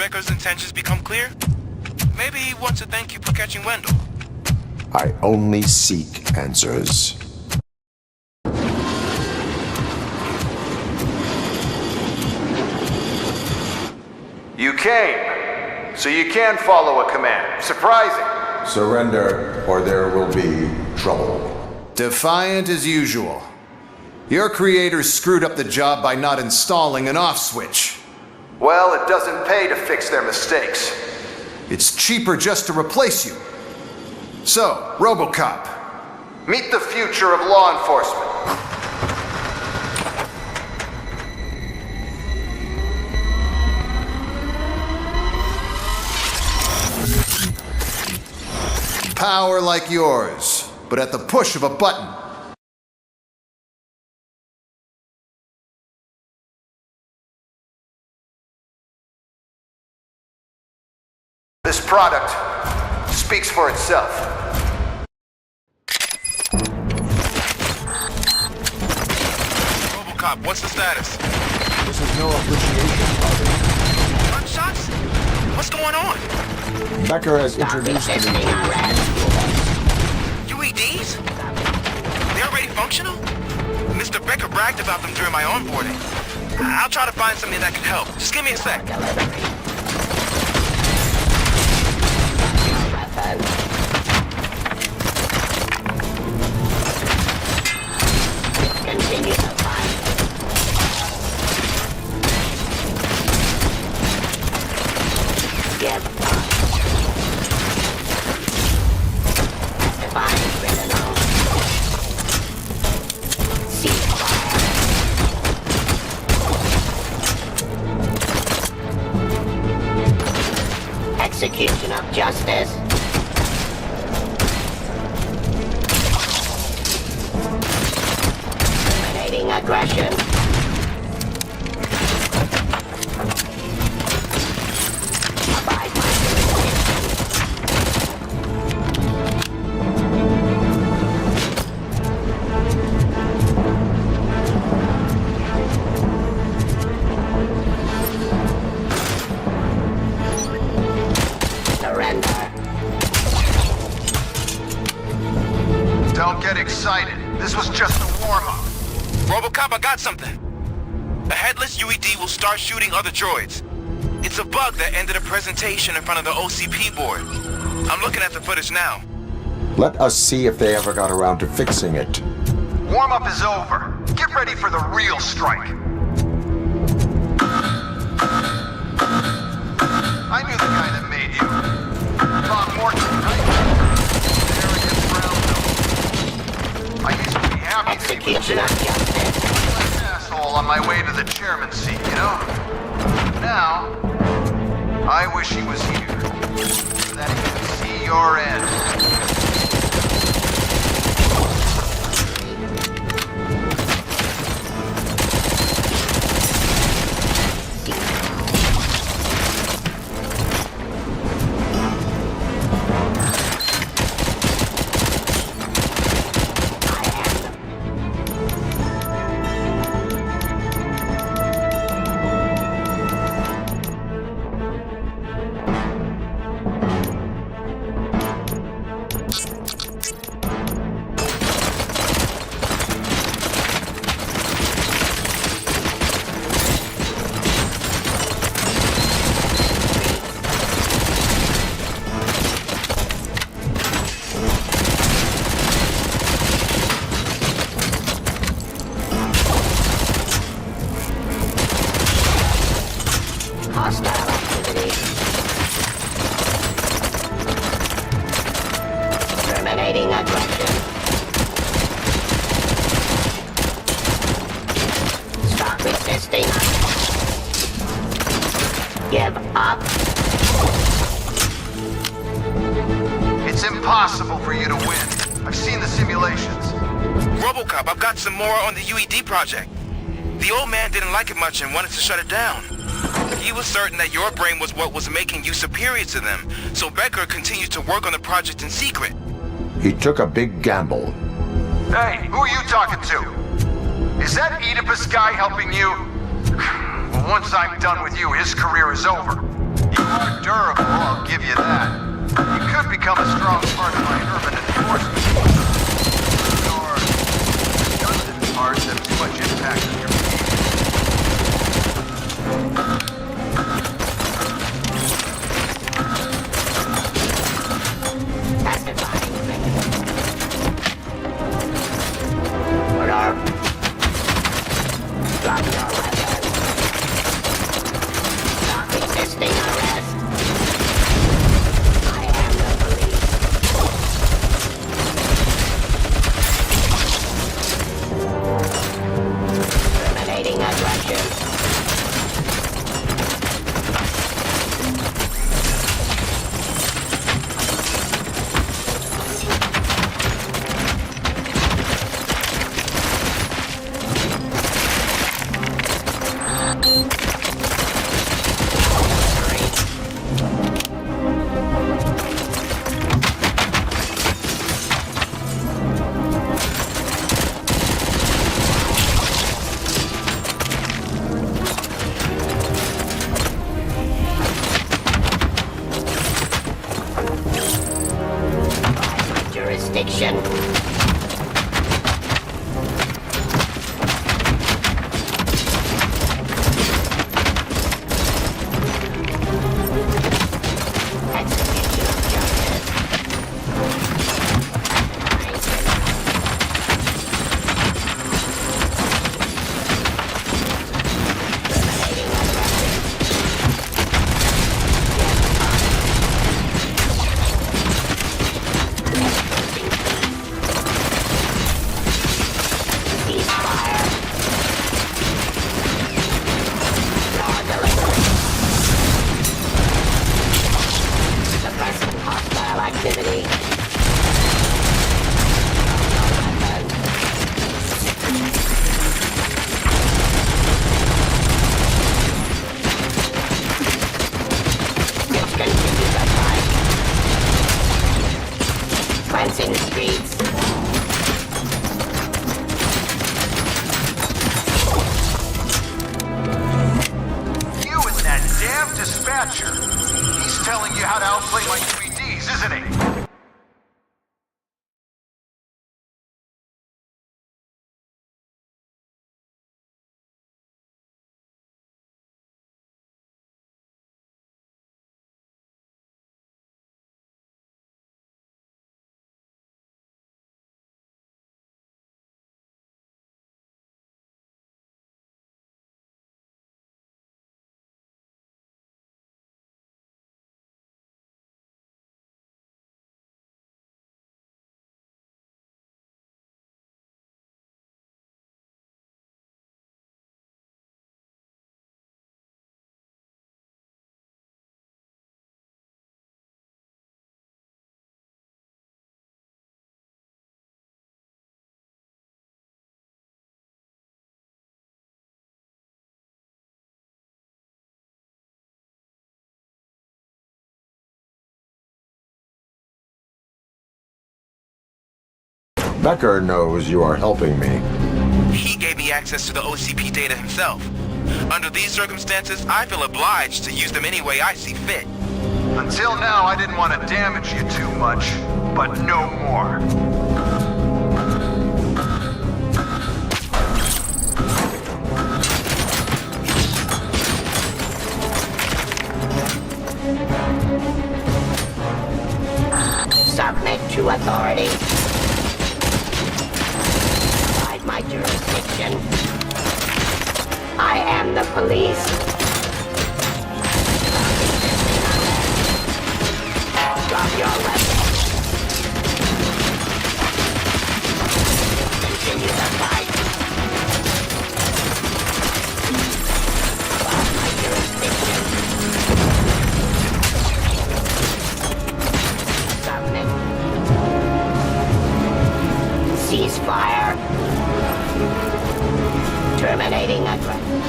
Becker's intentions become clear, maybe he wants to thank you for catching Wendell. I only seek answers. You came, so you can follow a command. Surprising. Surrender, or there will be trouble. Defiant as usual. Your creators screwed up the job by not installing an off switch. Well, it doesn't pay to fix their mistakes. It's cheaper just to replace you. So, RoboCop, meet the future of law enforcement. Power like yours, but at the push of a button. This product speaks for itself. RoboCop, what's the status? This is no appreciation party. Gunshots? What's going on? Becker has introduced me to UEDs? They're already functional? Mr. Becker bragged about them during my onboarding. I'll try to find something that can help. Just give me a sec. Continue to fight. Give up. Divine criminal. Ceasefire. Execution of justice. Eliminating aggression. Abide by jurisdiction. Surrender. Don't get excited. This was just a warm-up. RoboCop, I got something. A headless UED will start shooting other droids. It's a bug that ended a presentation in front of the OCP board. I'm looking at the footage now. Let us see if they ever got around to fixing it. Warm-up is over. Get ready for the real strike. I knew the guy that made you. Bob Morton, right? Arrogant brown. I used to be happy to be Execution of justice. like an asshole on my way to the chairman's seat, you know? Now, I wish he was here. So that he could see your end. Hostile activity. Terminating aggression. Stop resisting. Give up. It's impossible for you to win. I've seen the simulations. RoboCop, I've got some more on the UED project. The old man didn't like it much and wanted to shut it down. He was certain that your brain was what was making you superior to them, so Becker continued to work on the project in secret. He took a big gamble. Hey, who are you talking to? Is that Oedipus guy helping you? Well, once I'm done with you, his career is over. You are durable, I'll give you that. You could become a strong part of my urban enforcement. Your redundant parts have too much impact on your Pacifying signal. Order. Drop your weapon. Stop resisting arrest. I am the police. Terminating aggression. Jurisdiction. Execution of justice. Terminating aggression. Ceasefire. Law delivery. Suppressing hostile activity. Discontinue the fight. Cleansing streets. You and that damn dispatcher. He's telling you how to outplay my UEDs, isn't he? Becker knows you are helping me. He gave me access to the OCP data himself. Under these circumstances, I feel obliged to use them any way I see fit. Until now, I didn't want to damage you too much, but no more. Submit to authority. Outside my jurisdiction. I am the police. Drop your weapon. Continue the fight. Outside my jurisdiction. Submit. Ceasefire. Terminating aggression.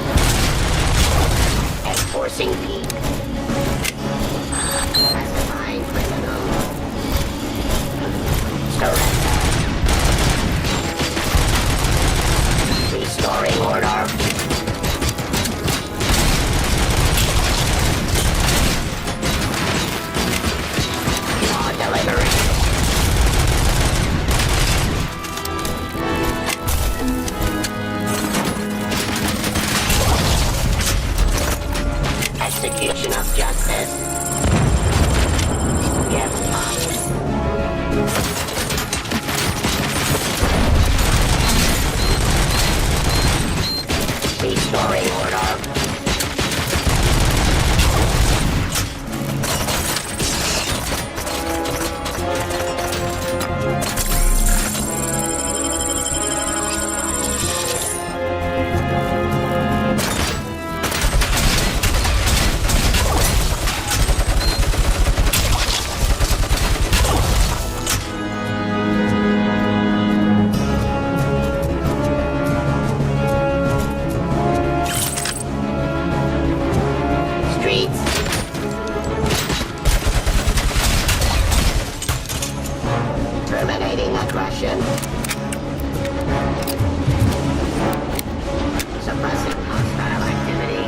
Enforcing peak. Classifying criminal. Surrender. Restoring order. execution of justice. Get mine. Restoring order. Terminating aggression. Suppressing hostile activity.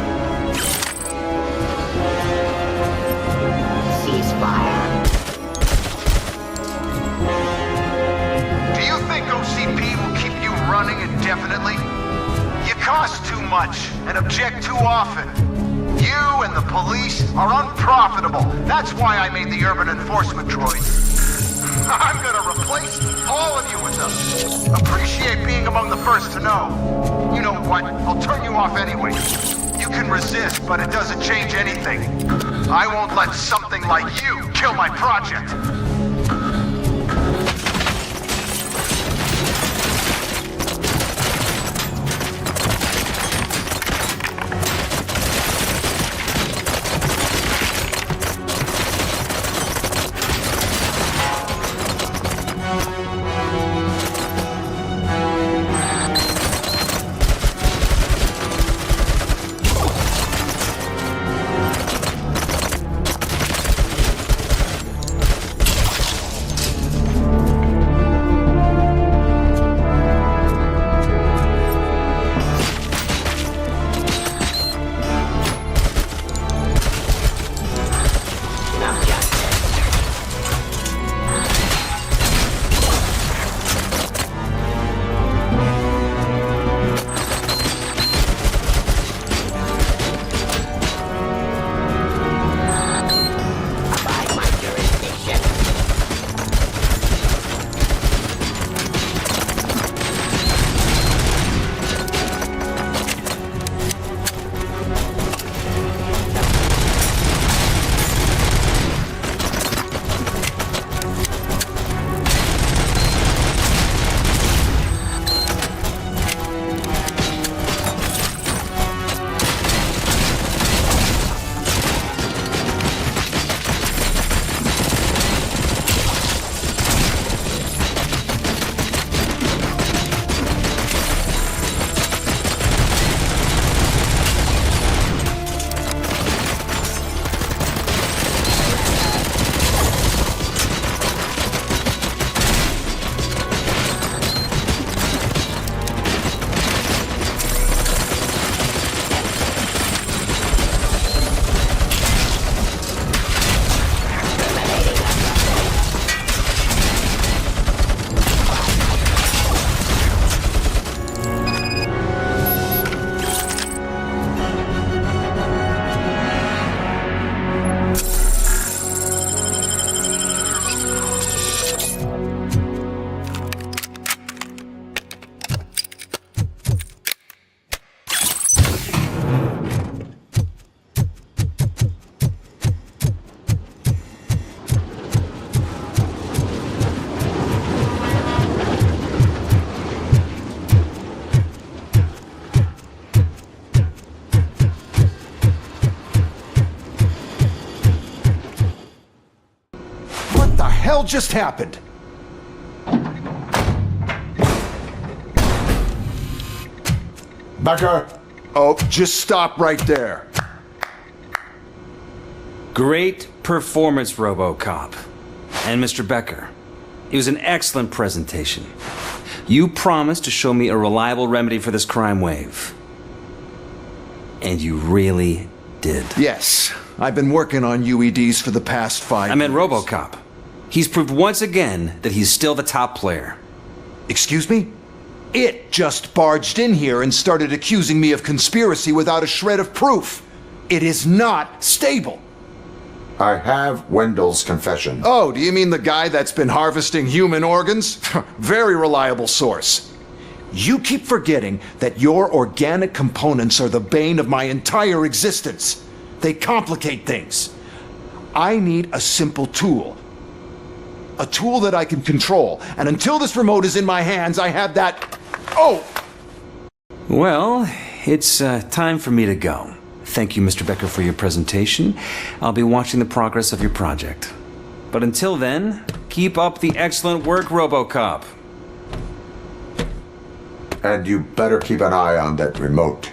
Ceasefire. Do you think OCP will keep you running indefinitely? You cost too much and object too often. You and the police are unprofitable. That's why I made the urban enforcement droid. I'm gonna replace all of you with them. Appreciate being among the first to know. You know what? I'll turn you off anyway. You can resist, but it doesn't change anything. I won't let something like you kill my project. hell just happened? Becker! Oh, just stop right there. Great performance, RoboCop. And Mr. Becker, it was an excellent presentation. You promised to show me a reliable remedy for this crime wave. And you really did. Yes, I've been working on UEDs for the past 5 years. I meant RoboCop. He's proved once again that he's still the top player. Excuse me? It just barged in here and started accusing me of conspiracy without a shred of proof. It is not stable. I have Wendell's confession. Oh, do you mean the guy that's been harvesting human organs? Very reliable source. You keep forgetting that your organic components are the bane of my entire existence. They complicate things. I need a simple tool. A tool that I can control. And until this remote is in my hands, I have that... Oh! Well, it's time for me to go. Thank you, Mr. Becker, for your presentation. I'll be watching the progress of your project. But until then, keep up the excellent work, RoboCop. And you better keep an eye on that remote.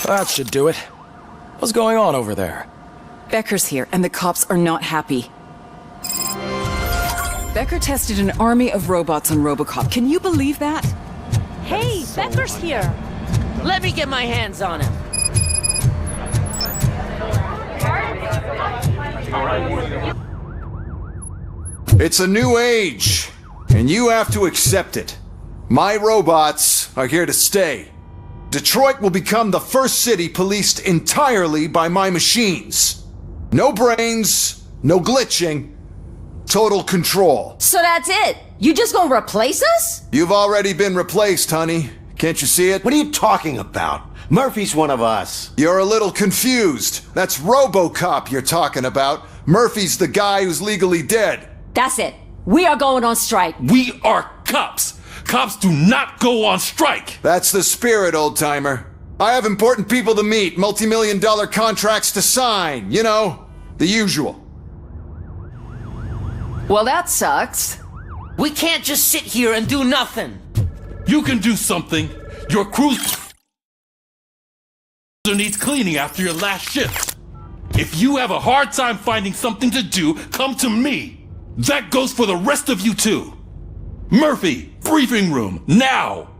That should do it. What's going on over there? Becker's here, and the cops are not happy. Becker tested an army of robots on RoboCop. Can you believe that? Hey, Becker's here. Let me get my hands on him. It's a new age, and you have to accept it. My robots are here to stay. Detroit will become the first city policed entirely by my machines. No brains, no glitching, total control. So that's it? You just gonna replace us? You've already been replaced, honey. Can't you see it? What are you talking about? Murphy's one of us. You're a little confused. That's RoboCop you're talking about. Murphy's the guy who's legally dead. That's it. We are going on strike. We are cops. Cops do not go on strike. That's the spirit, old-timer. I have important people to meet, multi-million-dollar contracts to sign. You know, the usual. Well, that sucks. We can't just sit here and do nothing. You can do something. Your cruiser needs cleaning after your last shift. If you have a hard time finding something to do, come to me. That goes for the rest of you too. Murphy, briefing room, now!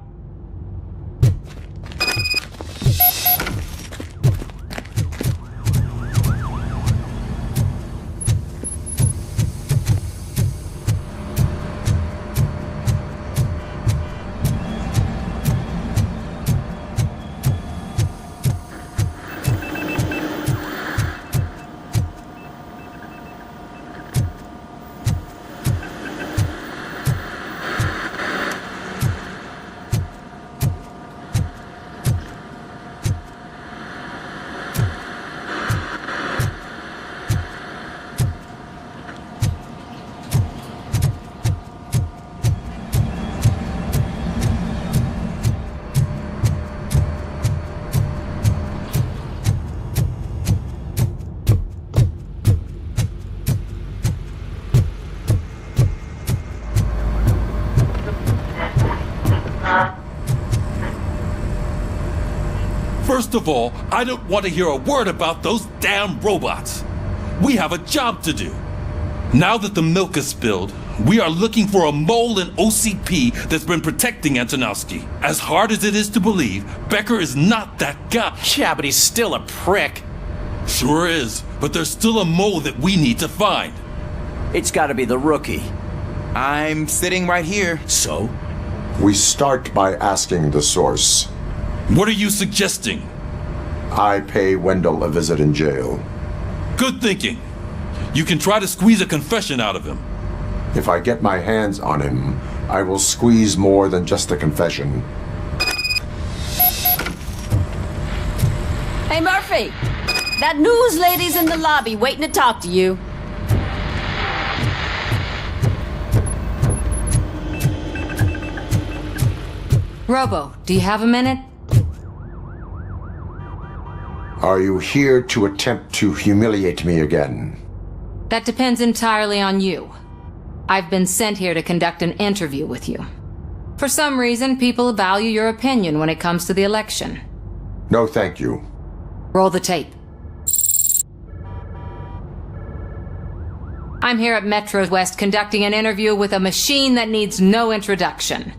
First of all, I don't want to hear a word about those damn robots. We have a job to do. Now that the milk is spilled, we are looking for a mole in OCP that's been protecting Antonowski. As hard as it is to believe, Becker is not that guy. Yeah, but he's still a prick. Sure is, but there's still a mole that we need to find. It's gotta be the rookie. I'm sitting right here. So? We start by asking the source. What are you suggesting? I pay Wendell a visit in jail. Good thinking. You can try to squeeze a confession out of him. If I get my hands on him, I will squeeze more than just a confession. Hey, Murphy! That news lady's in the lobby waiting to talk to you. Robo, do you have a minute? Are you here to attempt to humiliate me again? That depends entirely on you. I've been sent here to conduct an interview with you. For some reason, people value your opinion when it comes to the election. No, thank you. Roll the tape. I'm here at Metro West conducting an interview with a machine that needs no introduction.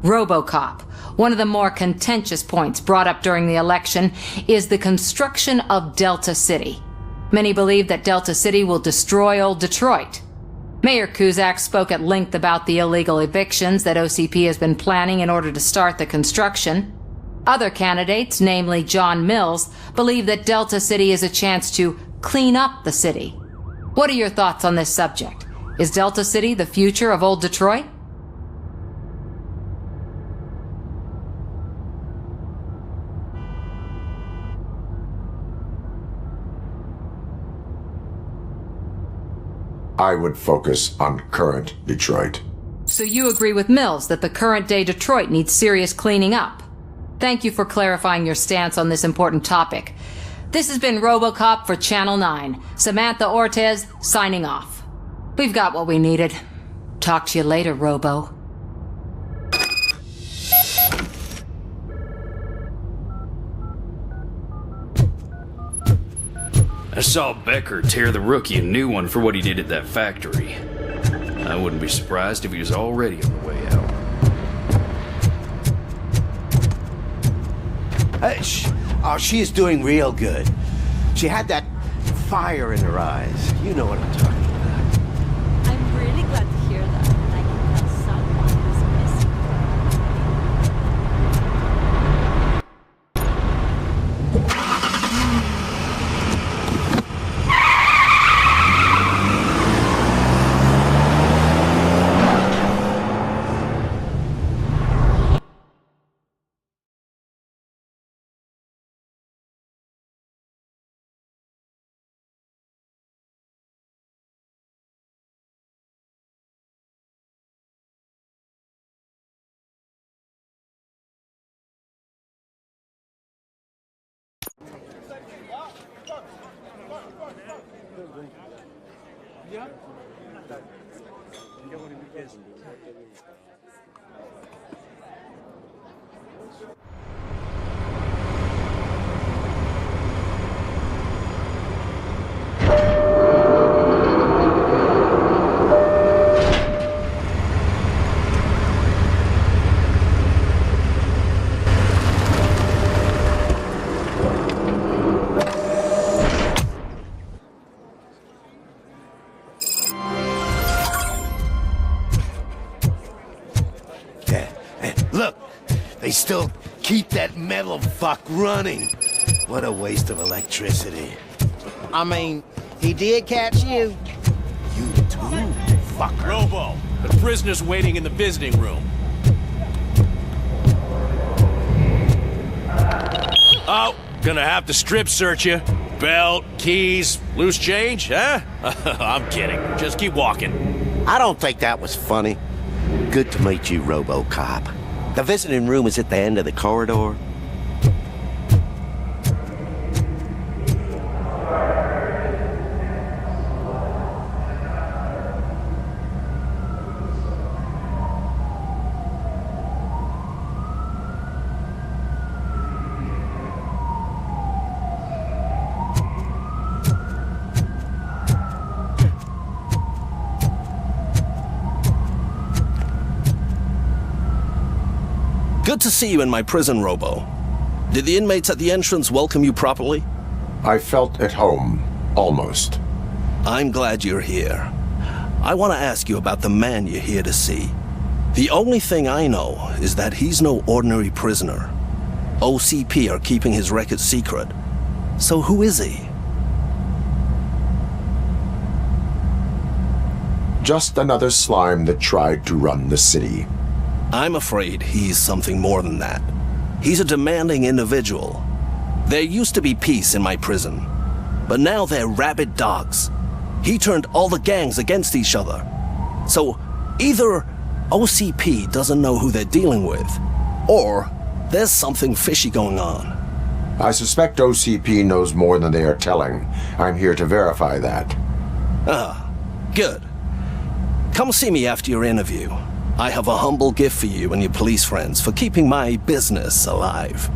RoboCop. One of the more contentious points brought up during the election is the construction of Delta City. Many believe that Delta City will destroy old Detroit. Mayor Cusack spoke at length about the illegal evictions that OCP has been planning in order to start the construction. Other candidates, namely John Mills, believe that Delta City is a chance to clean up the city. What are your thoughts on this subject? Is Delta City the future of old Detroit? I would focus on current Detroit. So you agree with Mills that the current day Detroit needs serious cleaning up? Thank you for clarifying your stance on this important topic. This has been RoboCop for Channel 9. Samantha Ortez, signing off. We've got what we needed. Talk to you later, Robo. I saw Becker tear the rookie a new one for what he did at that factory. I wouldn't be surprised if he was already on the way out. Oh, she is doing real good. She had that fire in her eyes. You know what I'm talking about. I'm really glad to hear that. And I can tell someone who's missing. Look, they still keep that metal fuck running. What a waste of electricity. I mean, he did catch you. You too, fucker. Robo, the prisoner's waiting in the visiting room. Oh, gonna have to strip search you. Belt, keys, loose change, huh? I'm kidding. Just keep walking. I don't think that was funny. Good to meet you, RoboCop. The visiting room is at the end of the corridor. Good to see you in my prison, Robo. Did the inmates at the entrance welcome you properly? I felt at home, almost. I'm glad you're here. I want to ask you about the man you're here to see. The only thing I know is that he's no ordinary prisoner. OCP are keeping his record secret. So who is he? Just another slime that tried to run the city. I'm afraid he's something more than that. He's a demanding individual. There used to be peace in my prison, but now they're rabid dogs. He turned all the gangs against each other. So either OCP doesn't know who they're dealing with, or there's something fishy going on. I suspect OCP knows more than they are telling. I'm here to verify that. Ah, good. Come see me after your interview. I have a humble gift for you and your police friends for keeping my business alive.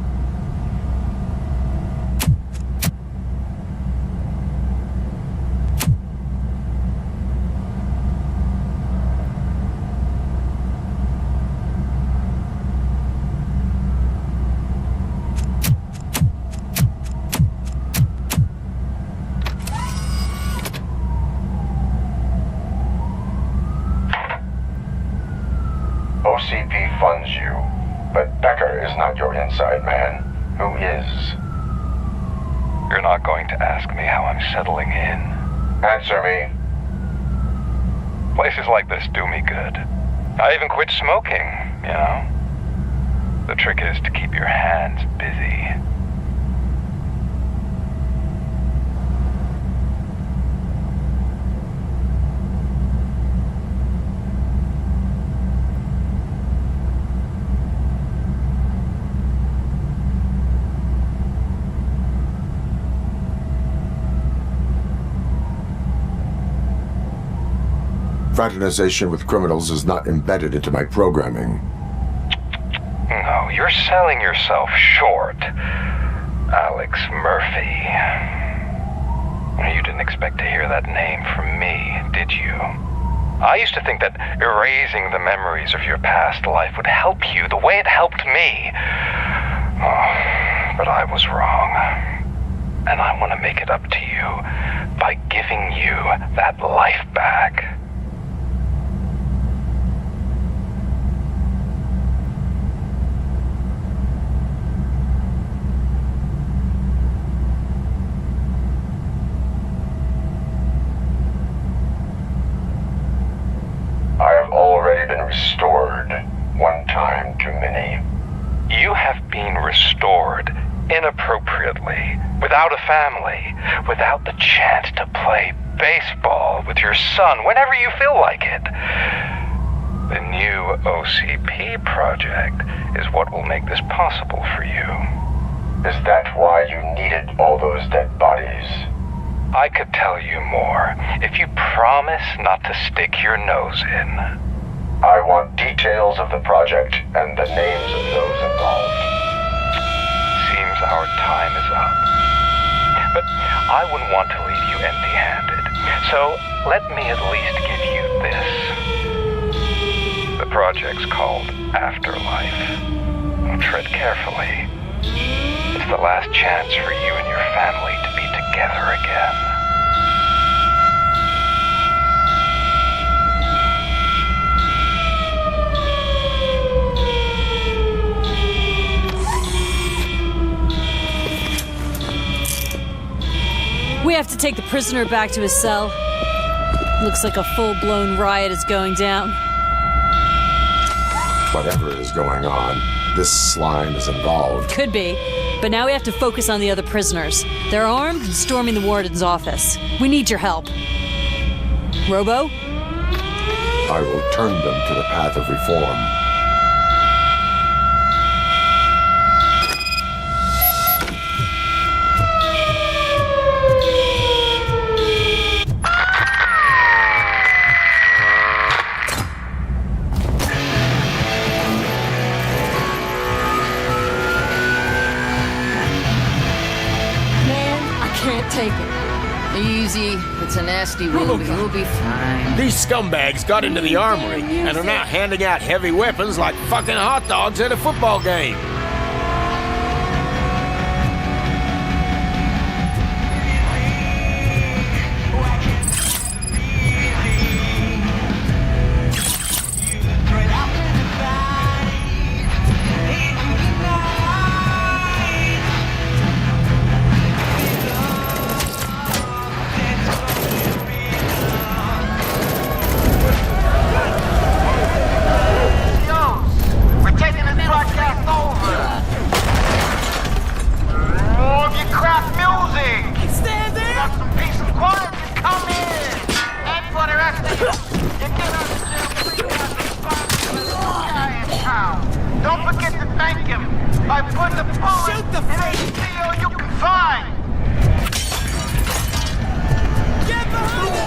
OCP funds you, but Becker is not your inside man. Who is? You're not going to ask me how I'm settling in. Answer me. Places like this do me good. I even quit smoking, you know? The trick is to keep your hands busy. Fraternization with criminals is not embedded into my programming. No, you're selling yourself short, Alex Murphy. You didn't expect to hear that name from me, did you? I used to think that erasing the memories of your past life would help you the way it helped me. Oh, but I was wrong. And I want to make it up to you by giving you that life back. Restored. One time too many. You have been restored inappropriately, without a family, without the chance to play baseball with your son whenever you feel like it. The new OCP project is what will make this possible for you. Is that why you needed all those dead bodies? I could tell you more if you promise not to stick your nose in. I want details of the project and the names of those involved. Seems our time is up. But I wouldn't want to leave you empty-handed. So let me at least give you this. The project's called Afterlife. Tread carefully. It's the last chance for you and your family to be together again. We have to take the prisoner back to his cell. Looks like a full-blown riot is going down. Whatever is going on, this slime is involved. Could be, but now we have to focus on the other prisoners. They're armed and storming the warden's office. We need your help. Robo? I will turn them to the path of reform. Take it. Easy. It's a nasty wound, but you'll be fine. These scumbags got into the armory and are now handing out heavy weapons like fucking hot dogs at a football game. Don't forget to thank him by putting a bullet in every deal you can find. Get behind him!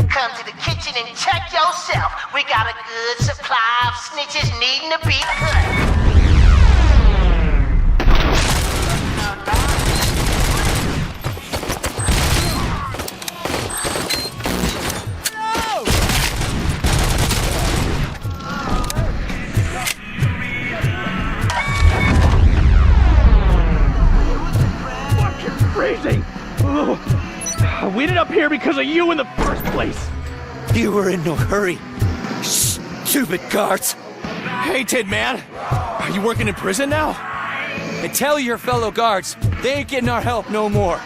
Come to the kitchen and check yourself. We got a good supply of snitches needing to be cut. Freezing! Ugh. We ended up here because of you in the first place! You were in no hurry. Stupid guards! Hey, Tin Man! Are you working in prison now? And tell your fellow guards, they ain't getting our help no more.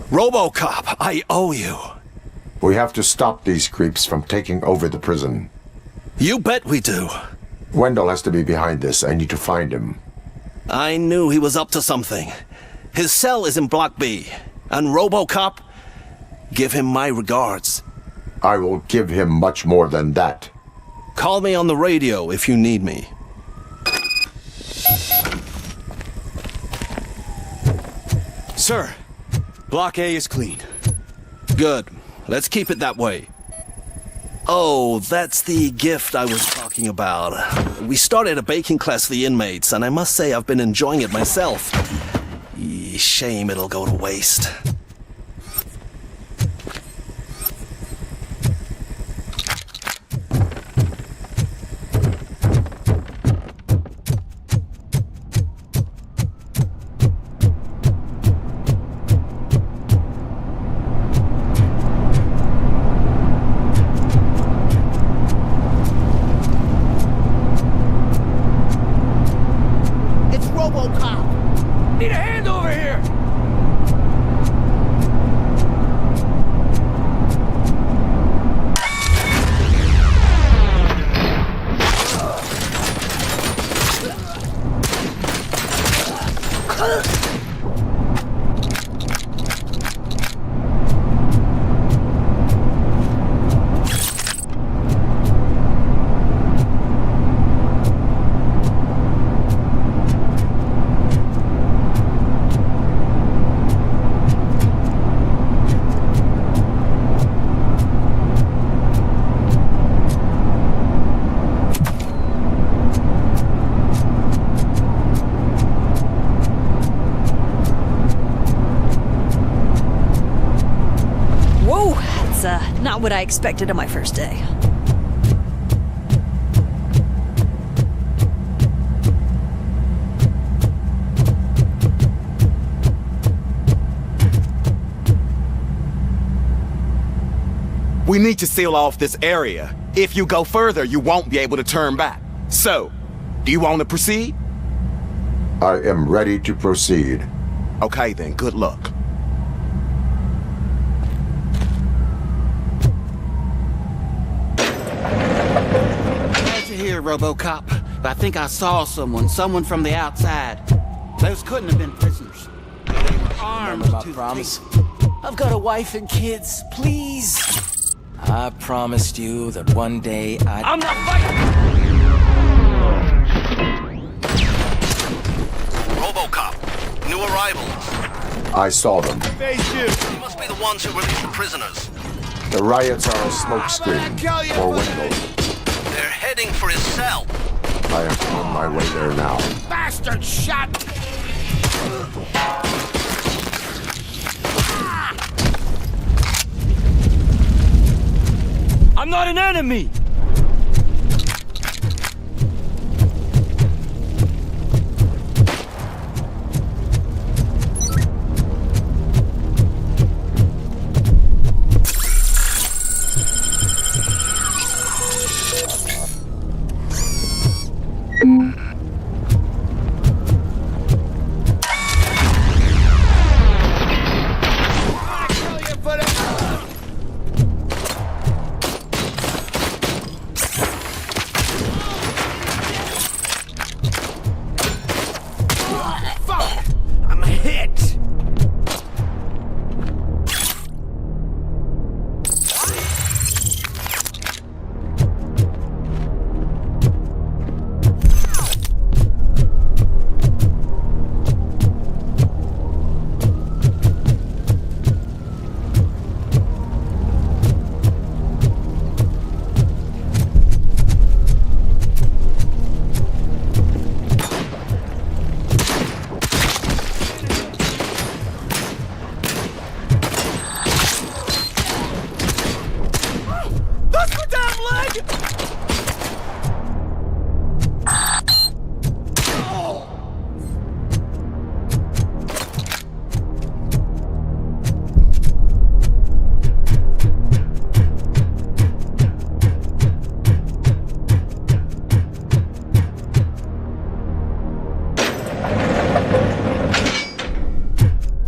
RoboCop, I owe you. We have to stop these creeps from taking over the prison. You bet we do. Wendell has to be behind this. I need to find him. I knew he was up to something. His cell is in Block B. And RoboCop, give him my regards. I will give him much more than that. Call me on the radio if you need me. Sir, Block A is clean. Good. Let's keep it that way. Oh, that's the gift I was talking about. We started a baking class for the inmates, and I must say I've been enjoying it myself. Shame it'll go to waste. It's RoboCop. Need a hand over here! Whoa, that's not what I expected on my first day. We need to seal off this area. If you go further, you won't be able to turn back. So, do you want to proceed? I am ready to proceed. Okay then, good luck. Glad you're here, RoboCop. But I think I saw someone from the outside. Those couldn't have been prisoners. They were armed to the promise? teeth. I've got a wife and kids, please. I promised you that one day I'd... I'm not fighting! RoboCop, new arrivals. I saw them. You must be the ones who released the prisoners. The riots are a smokescreen for Wendell. They're heading for his cell. I am on my way there now. Bastard shot! I'm not an enemy!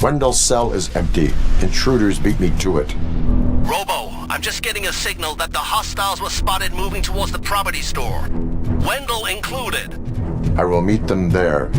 Wendell's cell is empty. Intruders beat me to it. Robo, I'm just getting a signal that the hostiles were spotted moving towards the property store. Wendell included. I will meet them there.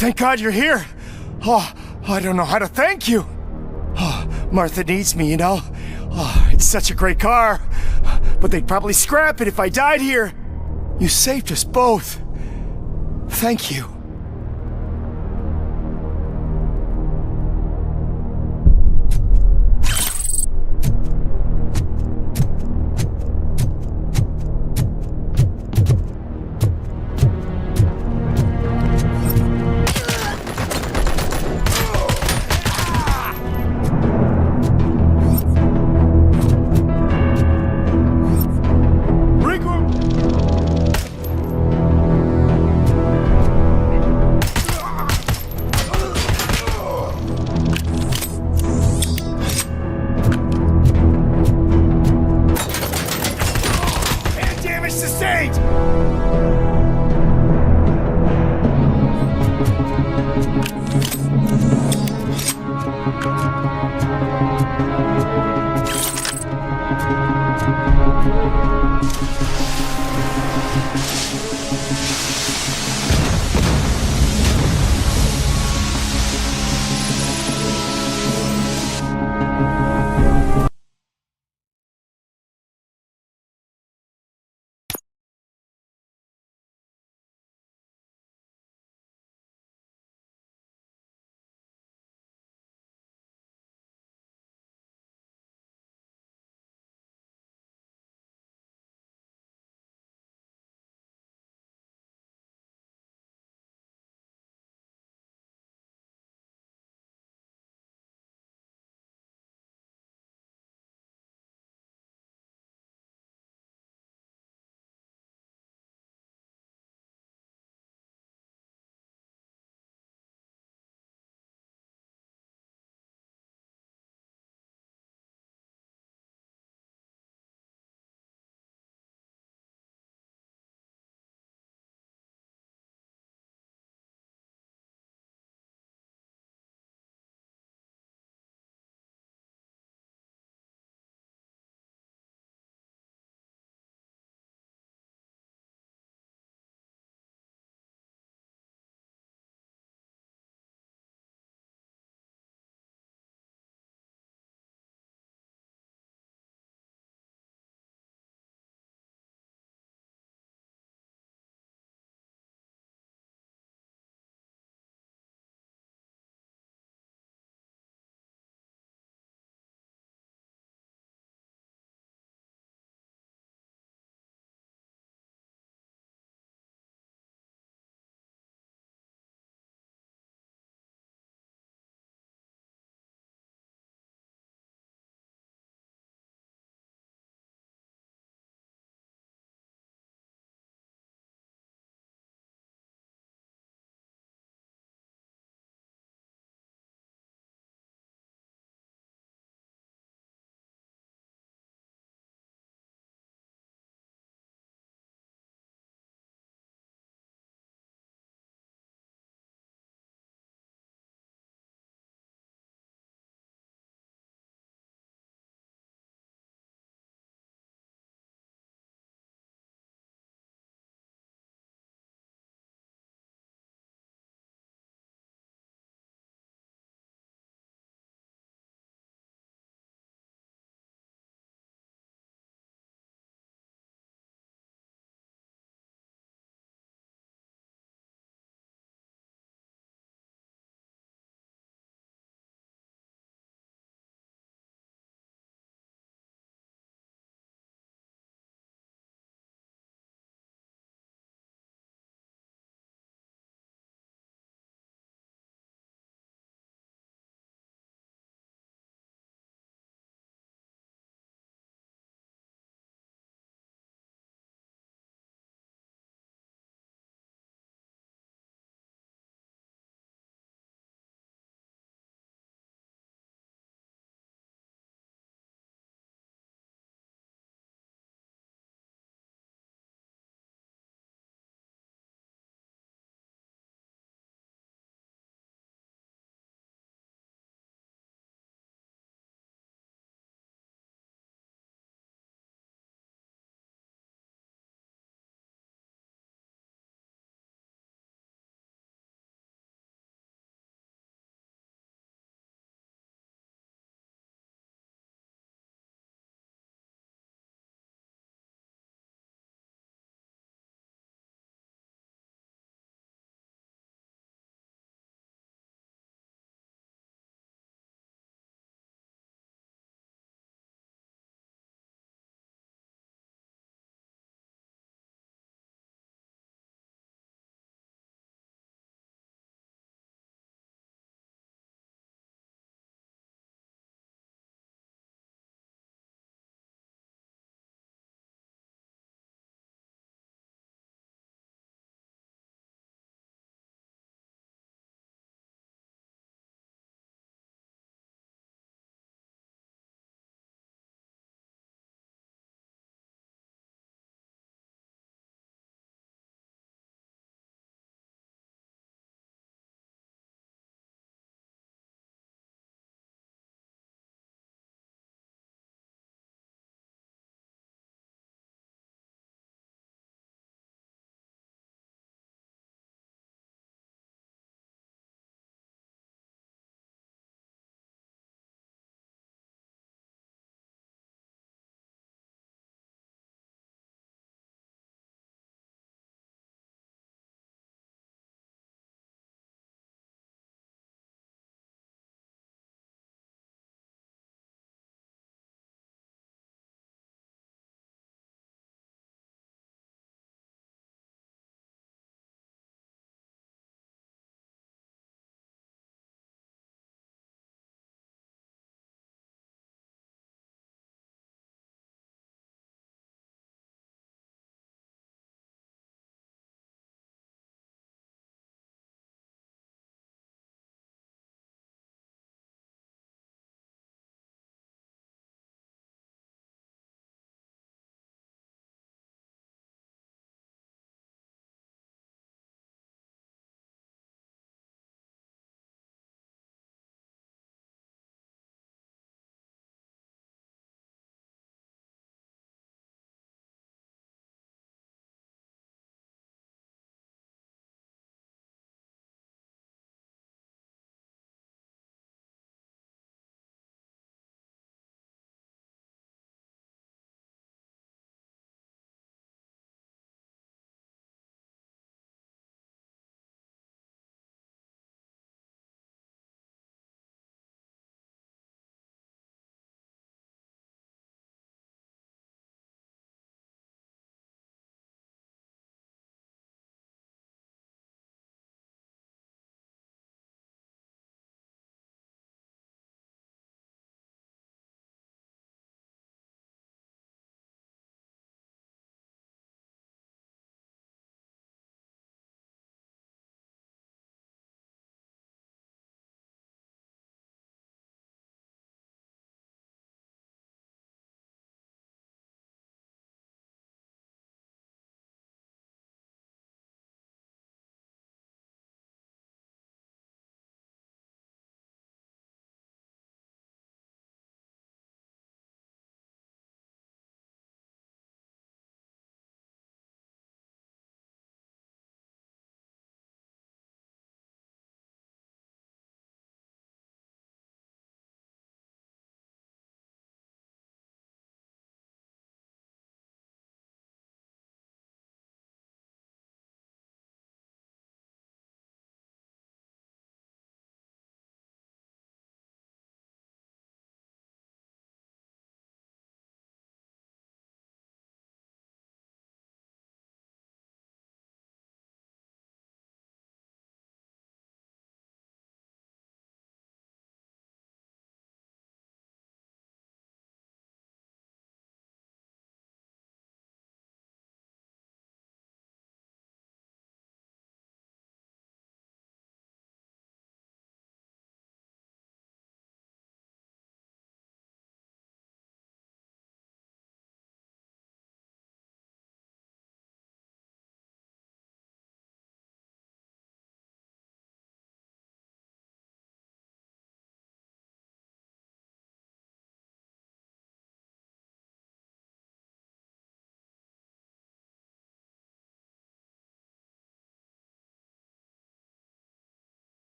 Thank God you're here. Oh, I don't know how to thank you. Oh, Martha needs me, you know. Oh, it's such a great car. But they'd probably scrap it if I died here. You saved us both. Thank you.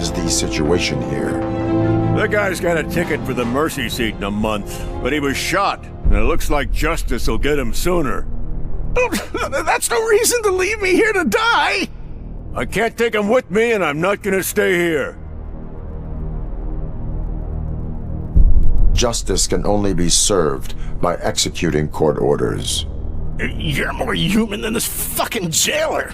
is the situation here? The guy's got a ticket for the mercy seat in a month, but he was shot, and it looks like justice will get him sooner. That's no reason to leave me here to die! I can't take him with me, and I'm not gonna stay here. Justice can only be served by executing court orders. You're more human than this fucking jailer!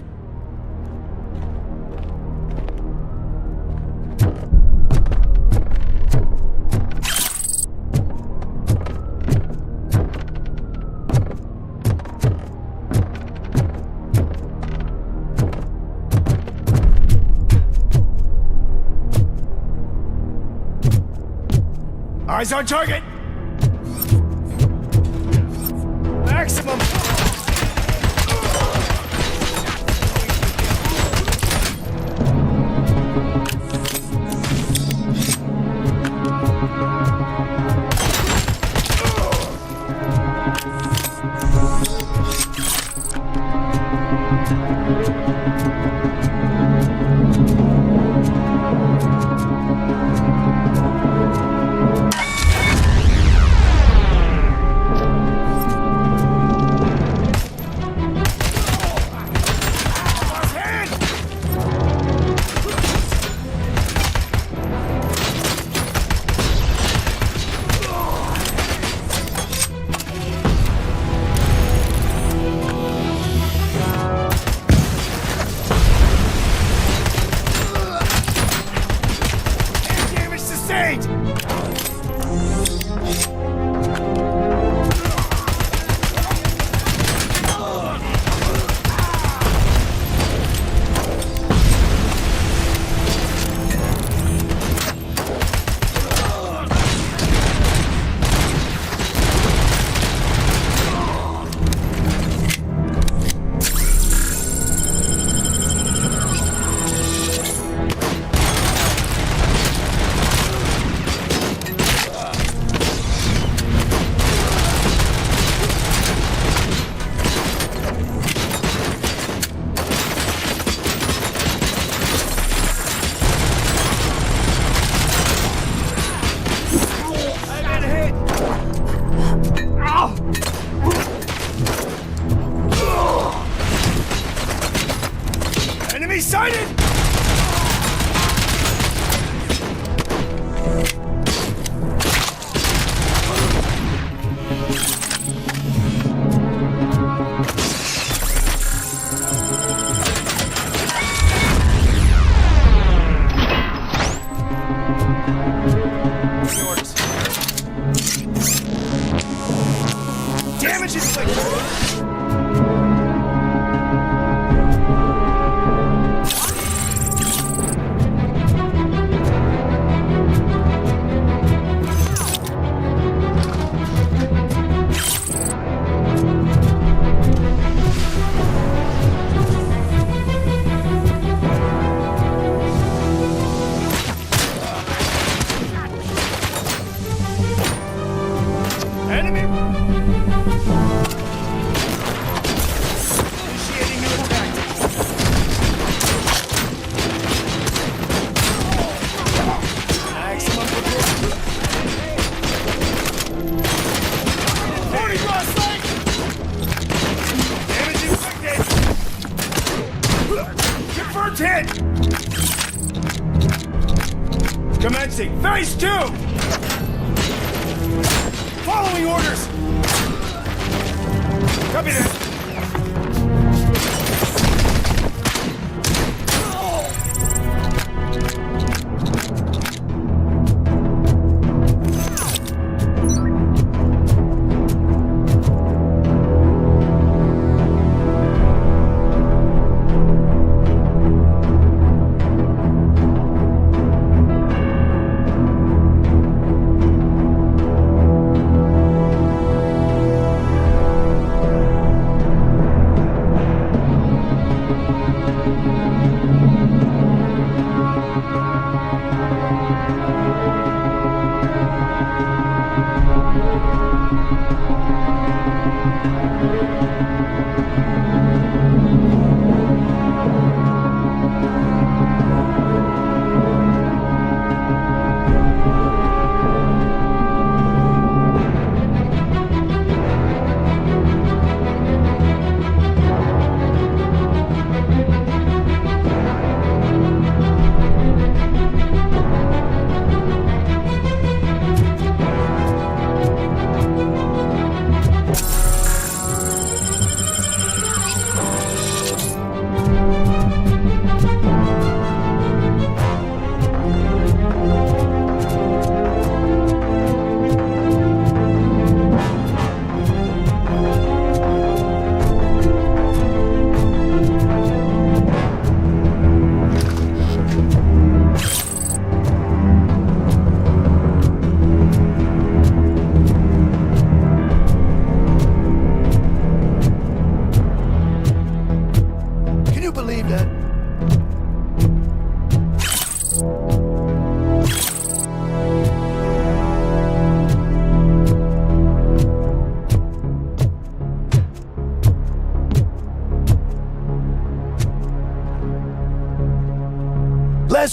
Eyes on target! Maximum! Commencing phase 2! Following orders! Copy that!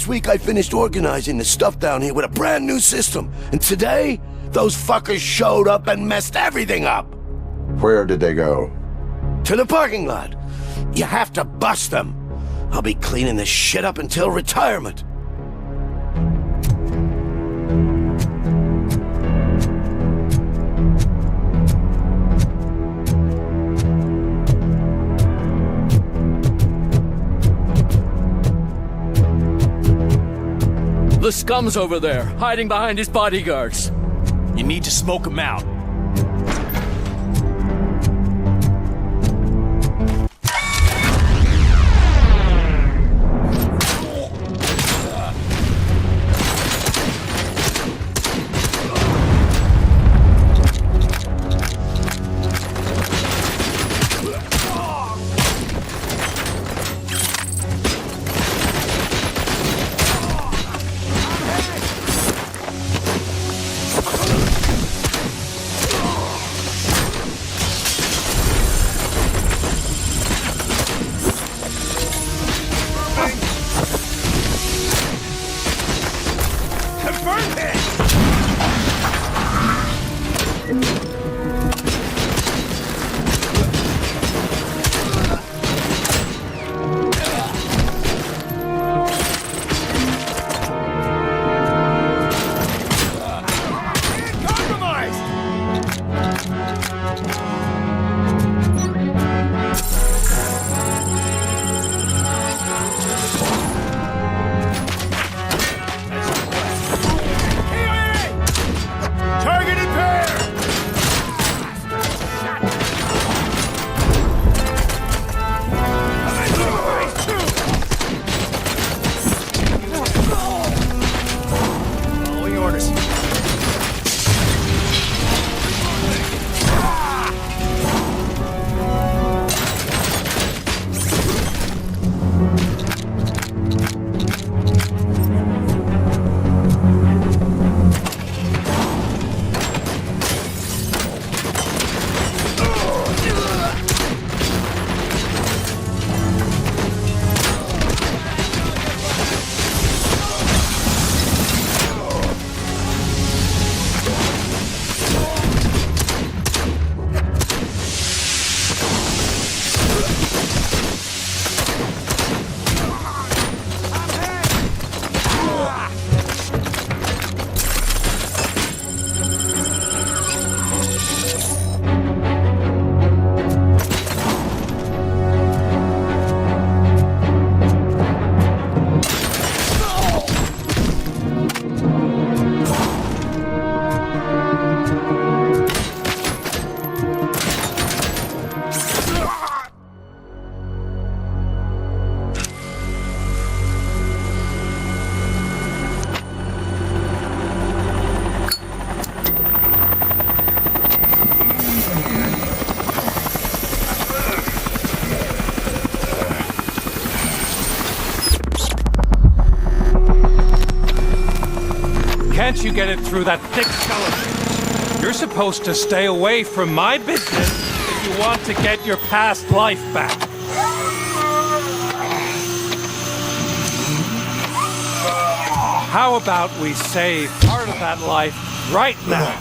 Last week I finished organizing the stuff down here with a brand new system. And today, those fuckers showed up and messed everything up. Where did they go? To the parking lot. You have to bust them. I'll be cleaning this shit up until retirement. The scum's over there, hiding behind his bodyguards. You need to smoke him out. Can't you get it through that thick skeleton? You're supposed to stay away from my business if you want to get your past life back. How about we save part of that life right now?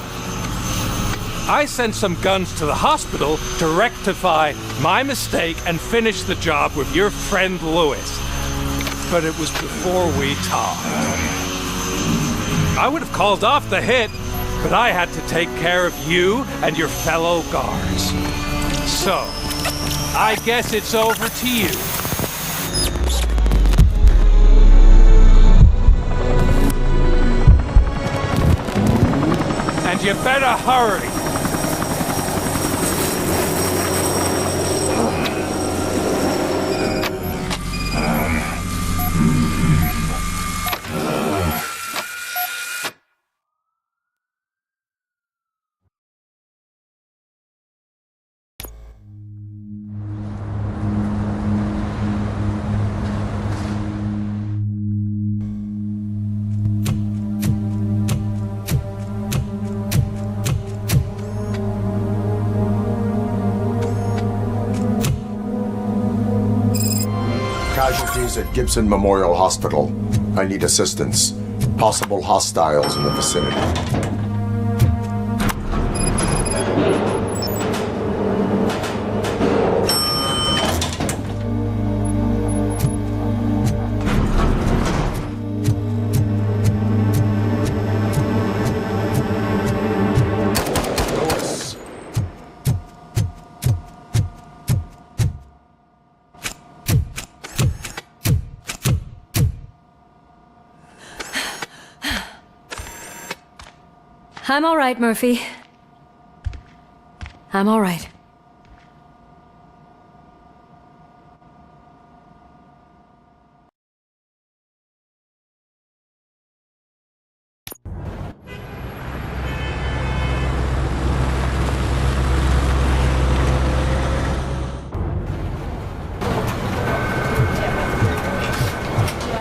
I sent some guns to the hospital to rectify my mistake and finish the job with your friend Lewis. But it was before we talked. I would have called off the hit, but I had to take care of you and your fellow guards. So, I guess it's over to you. And you better hurry. Casualties at Gibson Memorial Hospital. I need assistance. Possible hostiles in the vicinity. I'm all right, Murphy. I'm all right.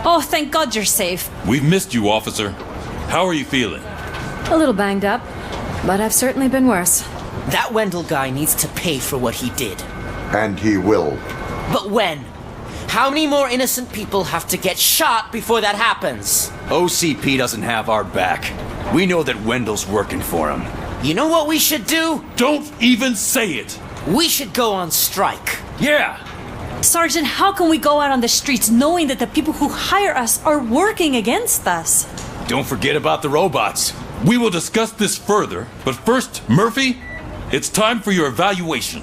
Oh, thank God you're safe. We've missed you, officer. How are you feeling? A little banged up, but I've certainly been worse. That Wendell guy needs to pay for what he did. And he will. But when? How many more innocent people have to get shot before that happens? OCP doesn't have our back. We know that Wendell's working for him. You know what we should do? Don't even say it! We should go on strike. Yeah! Sergeant, how can we go out on the streets knowing that the people who hire us are working against us? Don't forget about the robots. We will discuss this further, but first, Murphy, it's time for your evaluation.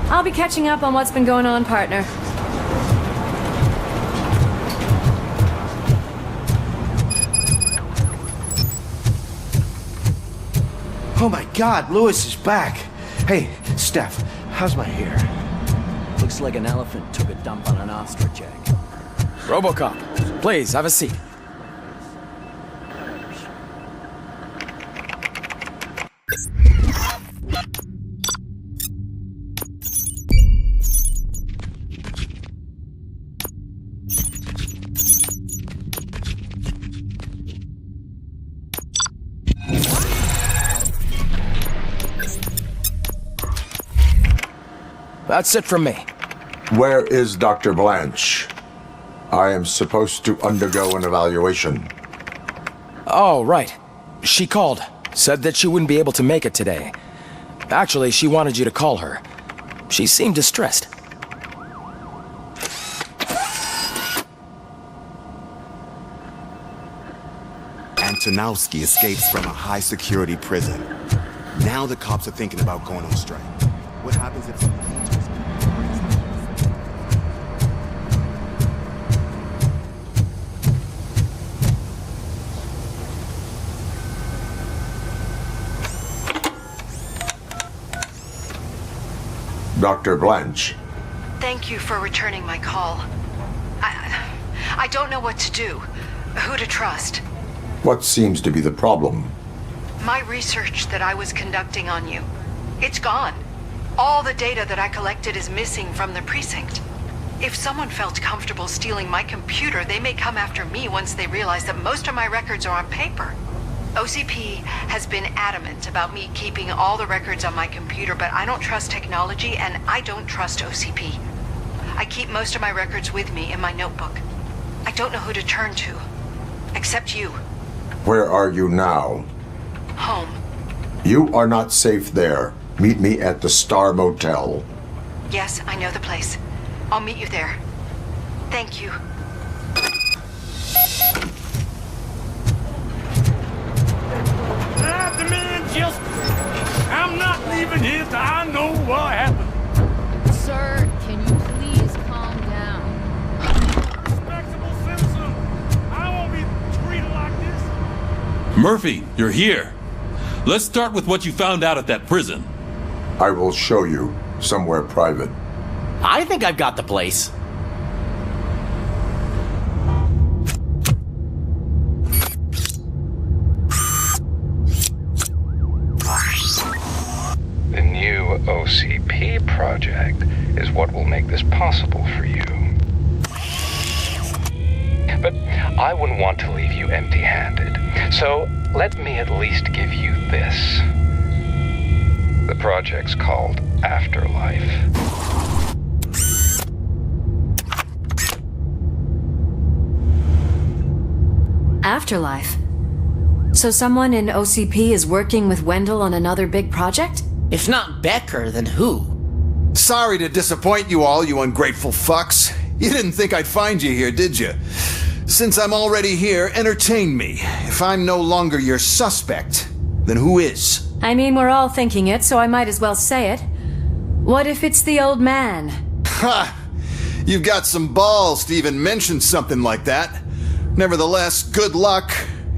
I'll be catching up on what's been going on, partner. Oh my God, Lewis is back. Hey, Steph, how's my hair? Looks like an elephant took a dump on an ostrich egg. RoboCop, please, have a seat. That's it from me. Where is Dr. Blanche? I am supposed to undergo an evaluation. Oh, right. She called. Said that she wouldn't be able to make it today. Actually, she wanted you to call her. She seemed distressed. Antonowski escapes from a high-security prison. Now the cops are thinking about going on strike. What happens if someone... Dr. Blanche. Thank you for returning my call. I don't know what to do, who to trust. What seems to be the problem? My research that I was conducting on you, it's gone. All the data that I collected is missing from the precinct. If someone felt comfortable stealing my computer, they may come after me once they realize that most of my records are on paper. OCP has been adamant about me keeping all the records on my computer, but I don't trust technology and I don't trust OCP. I keep most of my records with me in my notebook. I don't know who to turn to, except you. Where are you now? Home. You are not safe there. Meet me at the Star Motel. Yes, I know the place. I'll meet you there. Thank you. The man just... I'm not leaving here till I know what happened. Sir, can you please calm down? Respectable citizen. I won't be treated like this. Murphy, you're here. Let's start with what you found out at that prison. I will show you somewhere private. I think I've got the place. The new OCP project is what will make this possible for you. But I wouldn't want to leave you empty-handed, so let me at least give you this. The project's called afterlife. Afterlife? So someone in OCP is working with Wendell on another big project? If not Becker, then who? Sorry to disappoint you all, you ungrateful fucks. You didn't think I'd find you here, did you? Since I'm already here, entertain me. If I'm no longer your suspect, then who is? I mean, we're all thinking it, so I might as well say it. What if it's the old man? Ha! You've got some balls to even mention something like that. Nevertheless, good luck.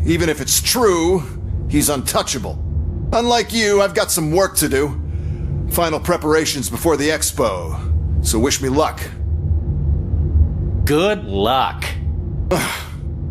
Even if it's true, he's untouchable. Unlike you, I've got some work to do. Final preparations before the expo. So wish me luck. Good luck.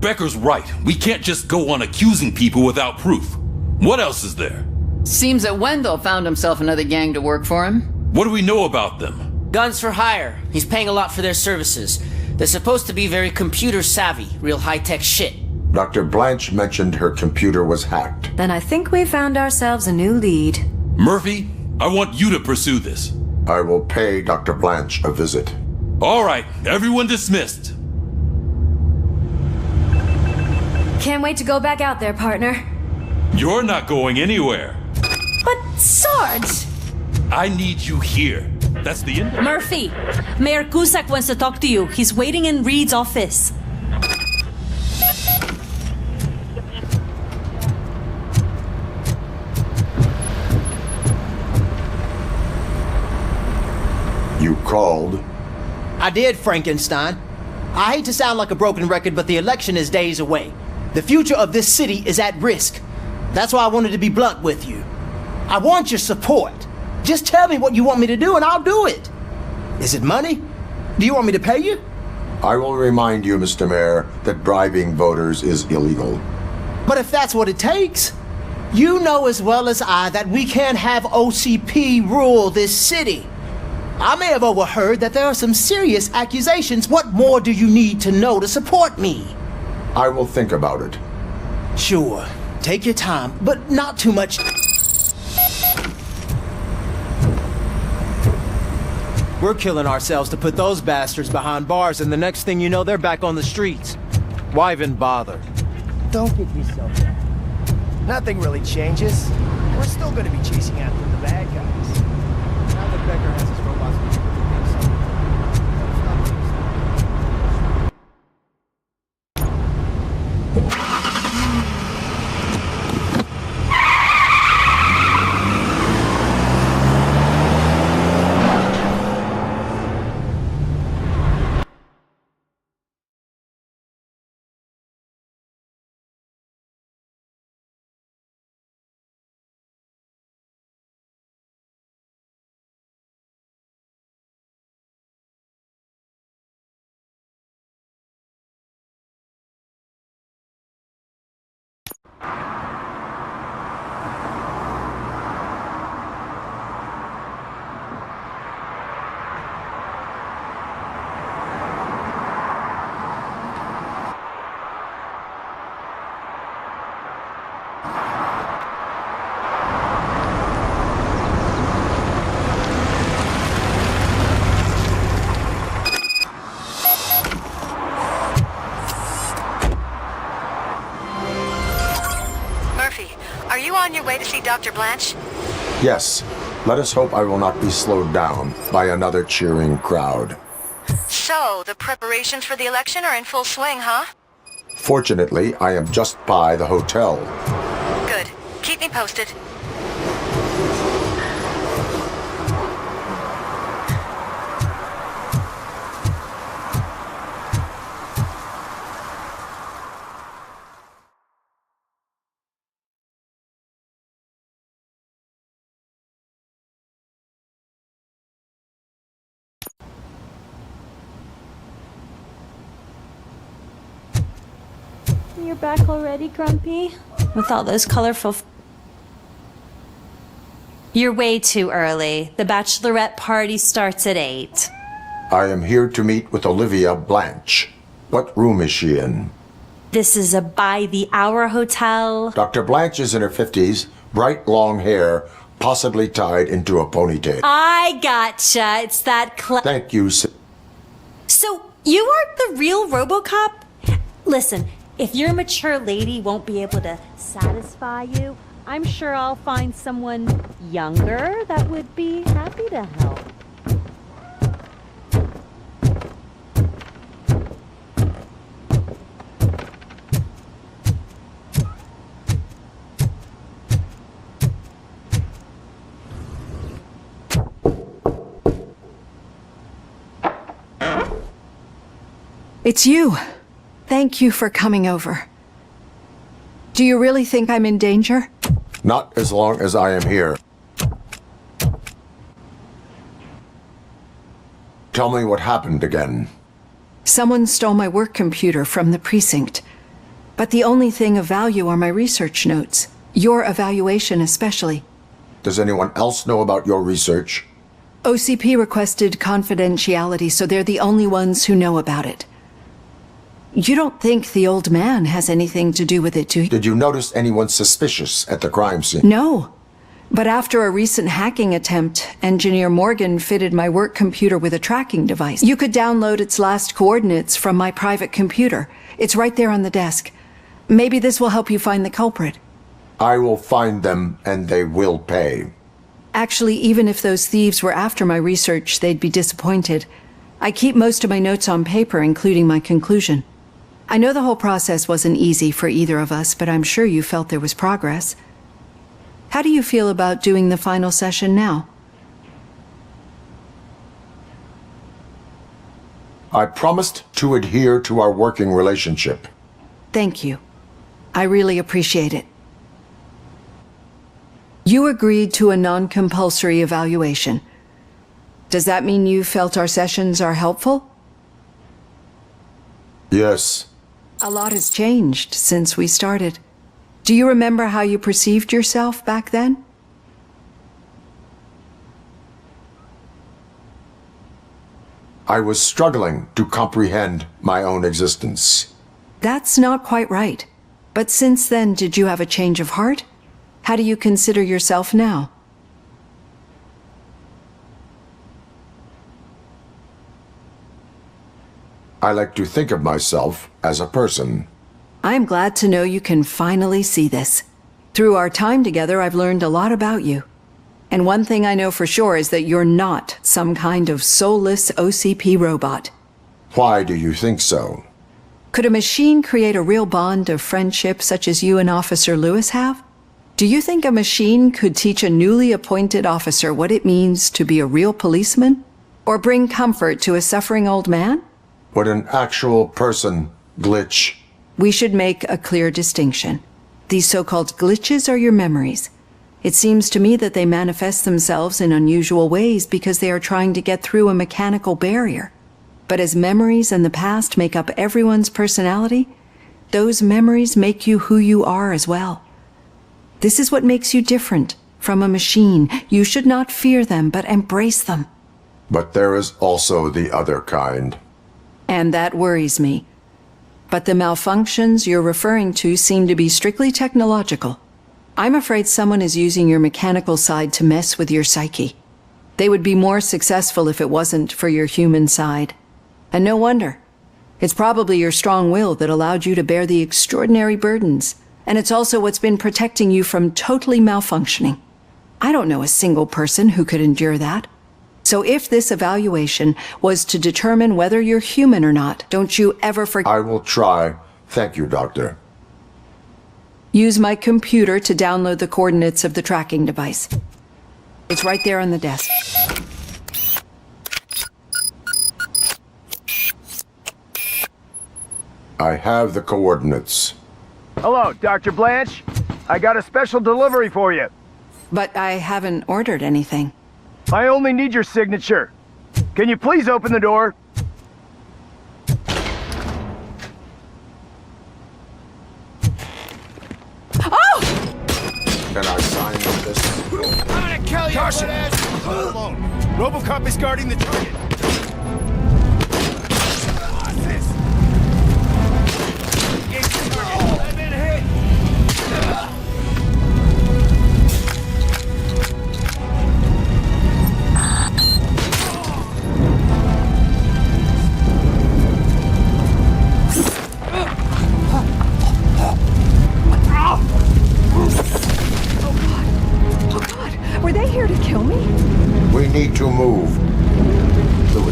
Becker's right. We can't just go on accusing people without proof. What else is there? Seems that Wendell found himself another gang to work for him. What do we know about them? Guns for hire. He's paying a lot for their services. They're supposed to be very computer savvy, real high-tech shit. Dr. Blanche mentioned her computer was hacked. Then I think we found ourselves a new lead. Murphy, I want you to pursue this. I will pay Dr. Blanche a visit. All right, everyone dismissed. Can't wait to go back out there, partner. You're not going anywhere. But, Sarge! I need you here. That's the end. Murphy, Mayor Cusack wants to talk to you. He's waiting in Reed's office. You called? I did, Frankenstein. I hate to sound like a broken record, but the election is days away. The future of this city is at risk. That's why I wanted to be blunt with you. I want your support. Just tell me what you want me to do and I'll do it. Is it money? Do you want me to pay you? I will remind you, Mr. Mayor, that bribing voters is illegal. But if that's what it takes, you know as well as I that we can't have OCP rule this city. I may have overheard that there are some serious accusations. What more do you need to know to support me? I will think about it. Sure. Take your time, but not too much. We're killing ourselves to put those bastards behind bars, and the next thing you know, they're back on the streets. Why even bother? Don't get yourself down. Nothing really changes. We're still gonna be chasing after the bad guys. Now that Becker has his robots, we should do something. Are you on your way to see Dr. Blanche? Yes. Let us hope I will not be slowed down by another cheering crowd. So, the preparations for the election are in full swing, huh? Fortunately, I am just by the hotel. Good. Keep me posted. You're back already, Grumpy? With all those colorful... You're way too early. The bachelorette party starts at 8. I am here to meet with Olivia Blanche. What room is she in? This is a by-the-hour hotel. Dr. Blanche is in her 50s, bright long hair, possibly tied into a ponytail. I gotcha. It's that Thank you, So, you aren't the real RoboCop? Listen, if your mature lady won't be able to satisfy you, I'm sure I'll find someone younger that would be happy to help. It's you. Thank you for coming over. Do you really think I'm in danger? Not as long as I am here. Tell me what happened again. Someone stole my work computer from the precinct. But the only thing of value are my research notes. Your evaluation especially. Does anyone else know about your research? OCP requested confidentiality, so they're the only ones who know about it. You don't think the old man has anything to do with it, do you? Did you notice anyone suspicious at the crime scene? No. But after a recent hacking attempt, Engineer Morgan fitted my work computer with a tracking device. You could download its last coordinates from my private computer. It's right there on the desk. Maybe this will help you find the culprit. I will find them, and they will pay. Actually, even if those thieves were after my research, they'd be disappointed. I keep most of my notes on paper, including my conclusion. I know the whole process wasn't easy for either of us, but I'm sure you felt there was progress. How do you feel about doing the final session now? I promised to adhere to our working relationship. Thank you. I really appreciate it. You agreed to a non-compulsory evaluation. Does that mean you felt our sessions are helpful? Yes. A lot has changed since we started. Do you remember how you perceived yourself back then? I was struggling to comprehend my own existence. That's not quite right. But since then, did you have a change of heart? How do you consider yourself now? I like to think of myself as a person. I'm glad to know you can finally see this. Through our time together, I've learned a lot about you. And one thing I know for sure is that you're not some kind of soulless OCP robot. Why do you think so? Could a machine create a real bond of friendship such as you and Officer Lewis have? Do you think a machine could teach a newly appointed officer what it means to be a real policeman? Or bring comfort to a suffering old man? Would an actual person glitch? We should make a clear distinction. These so-called glitches are your memories. It seems to me that they manifest themselves in unusual ways because they are trying to get through a mechanical barrier. But as memories in the past make up everyone's personality, those memories make you who you are as well. This is what makes you different from a machine. You should not fear them, but embrace them. But there is also the other kind. And that worries me. But the malfunctions you're referring to seem to be strictly technological. I'm afraid someone is using your mechanical side to mess with your psyche. They would be more successful if it wasn't for your human side. And no wonder. It's probably your strong will that allowed you to bear the extraordinary burdens. And it's also what's been protecting you from totally malfunctioning. I don't know a single person who could endure that. So if this evaluation was to determine whether you're human or not, don't you ever forget— I will try. Thank you, Doctor. Use my computer to download the coordinates of the tracking device. It's right there on the desk. I have the coordinates. Hello, Dr. Blanche. I got a special delivery for you. But I haven't ordered anything. I only need your signature. Can you please open the door? Oh! Can I sign this? I'm gonna kill you! Caution! Hold alone. RoboCop is guarding the target.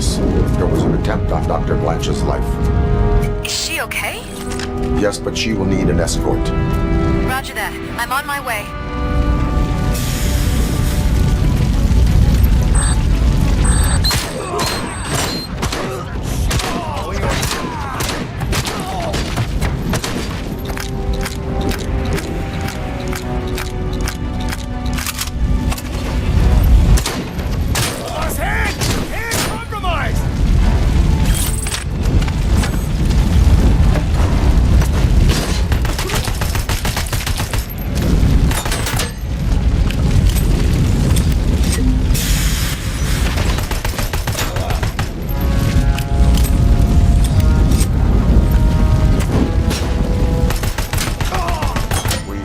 this. There was an attempt on Dr. Blanche's life. Is she okay? Yes, but she will need an escort. Roger that. I'm on my way.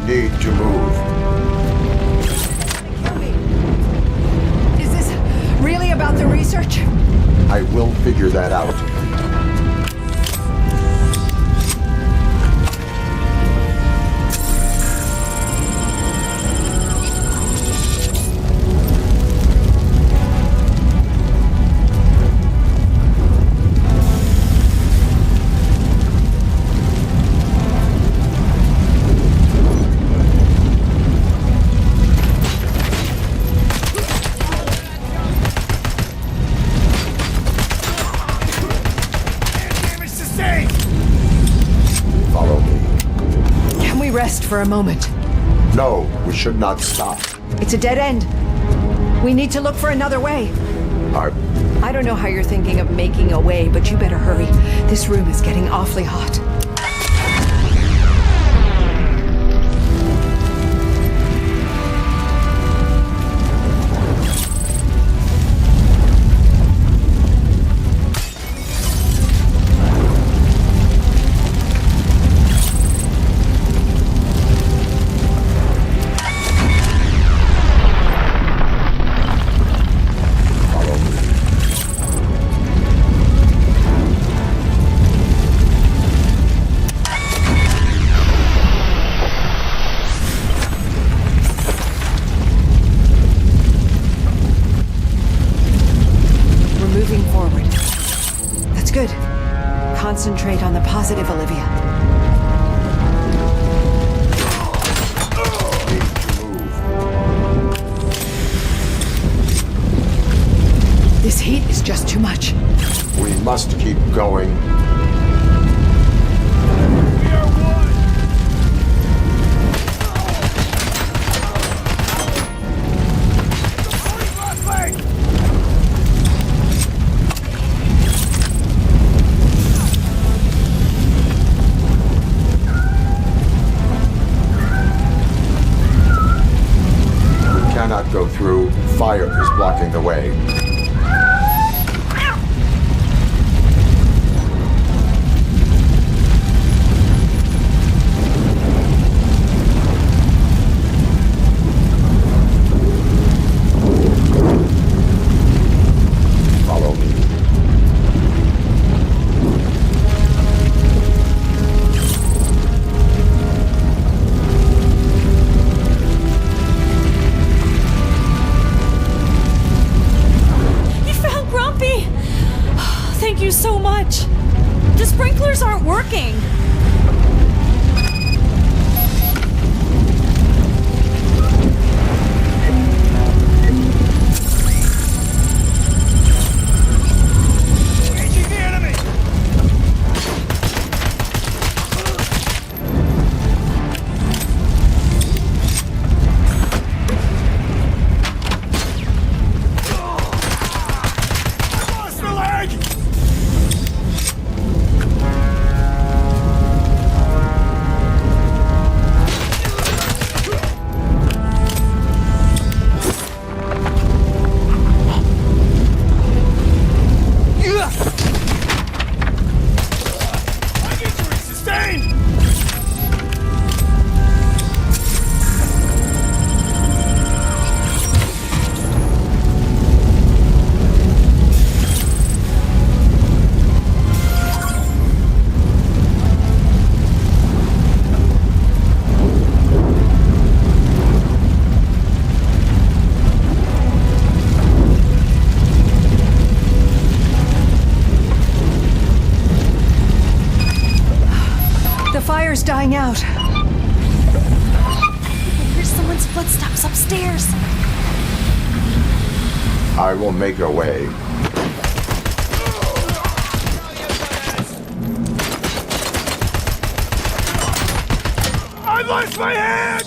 Need to move. Is this really about the research? I will figure that out. Rest for a moment. No, we should not stop. It's a dead end. We need to look for another way. I don't know how you're thinking of making a way, but you better hurry. This room is getting awfully hot. Concentrate on the positive, Olivia. This heat is just too much. We must keep going. Go through. Fire is blocking the way. Follow me. Thank you so much. The sprinklers aren't working. fire's dying out. Here's someone's footsteps upstairs. I will make a way. I lost my hand!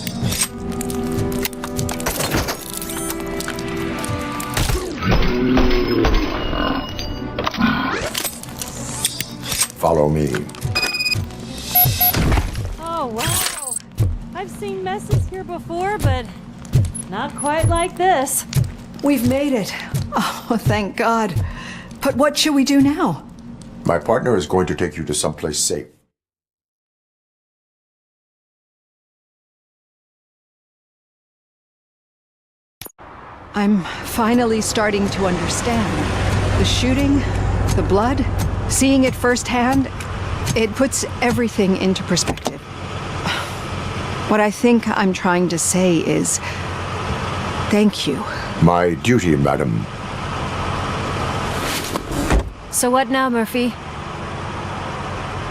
Follow me. Oh, wow. I've seen messes here before, but not quite like this. We've made it. Oh, thank God. But what should we do now? My partner is going to take you to someplace safe. I'm finally starting to understand. The shooting, the blood, seeing it firsthand, it puts everything into perspective. What I think I'm trying to say is, thank you. My duty, madam. So what now, Murphy?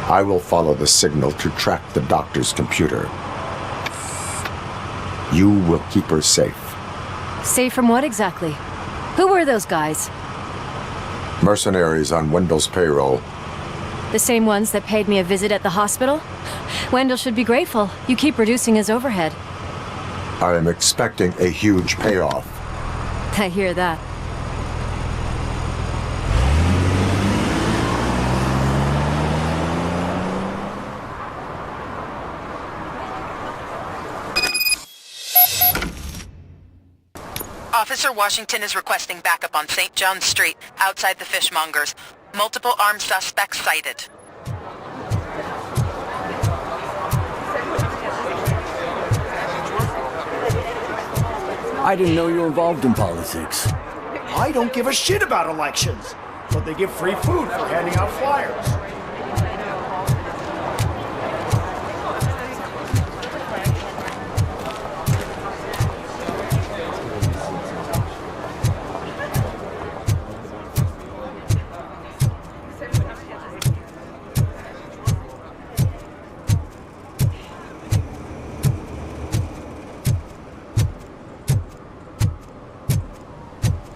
I will follow the signal to track the doctor's computer. You will keep her safe. Safe from what exactly? Who were those guys? Mercenaries on Wendell's payroll. The same ones that paid me a visit at the hospital? Wendell should be grateful. You keep reducing his overhead. I am expecting a huge payoff. I hear that. Officer Washington is requesting backup on St. John's Street, outside the fishmongers. Multiple armed suspects sighted. I didn't know you were involved in politics. I don't give a shit about elections, but they give free food for handing out flyers.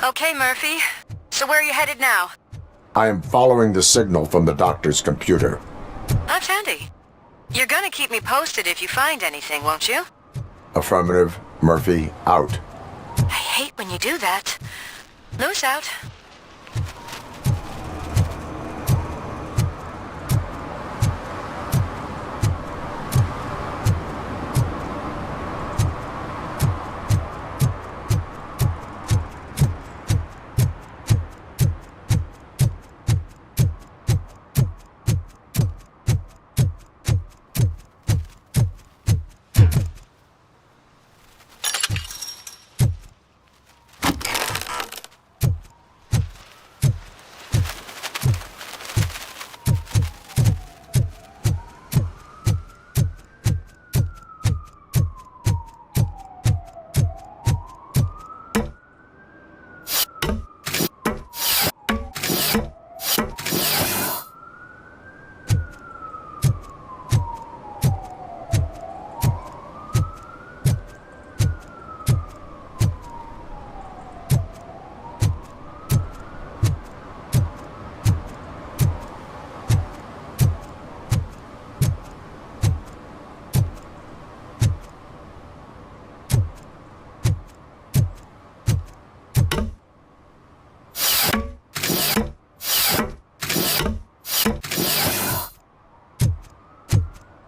Okay, Murphy. So where are you headed now? I am following the signal from the doctor's computer. That's handy. You're gonna keep me posted if you find anything, won't you? Affirmative. Murphy, out. I hate when you do that. Loose out.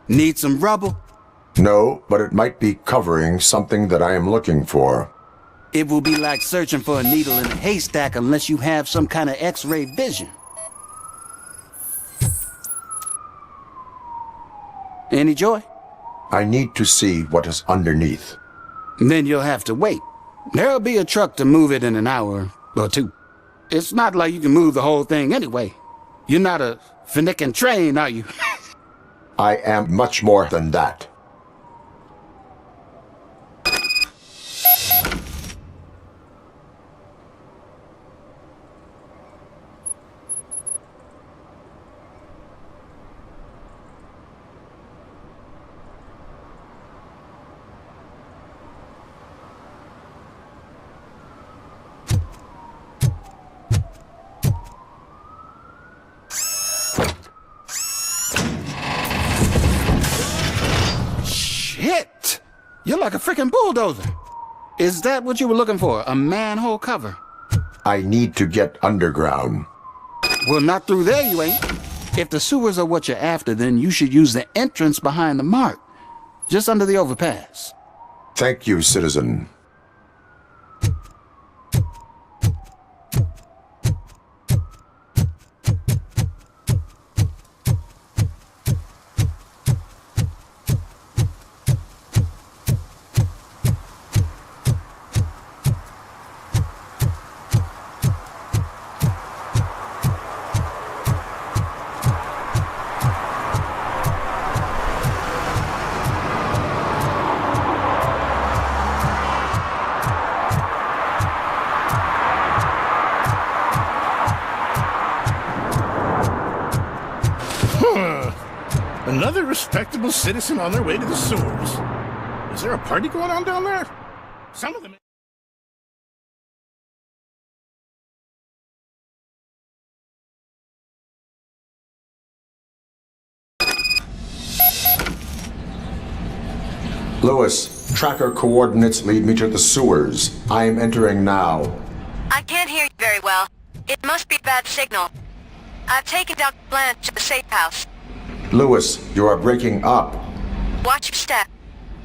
Need some rubble? No, but it might be covering something that I am looking for. It will be like searching for a needle in a haystack unless you have some kind of X-ray vision. Any joy? I need to see what is underneath. Then you'll have to wait. There'll be a truck to move it in an hour or two. It's not like you can move the whole thing anyway. You're not a finicking train, are you? I am much more than that. like a freaking bulldozer. Is that what you were looking for? A manhole cover? I need to get underground. Well, not through there, you ain't. If the sewers are what you're after, then you should use the entrance behind the mark, just under the overpass. Thank you, citizen. Another respectable citizen on their way to the sewers. Is there a party going on down there? Some of them... Lewis, tracker coordinates lead me to the sewers. I am entering now. I can't hear you very well. It must be a bad signal. I've taken Dr. Blanche to the safe house. Lewis, you are breaking up. Watch your step.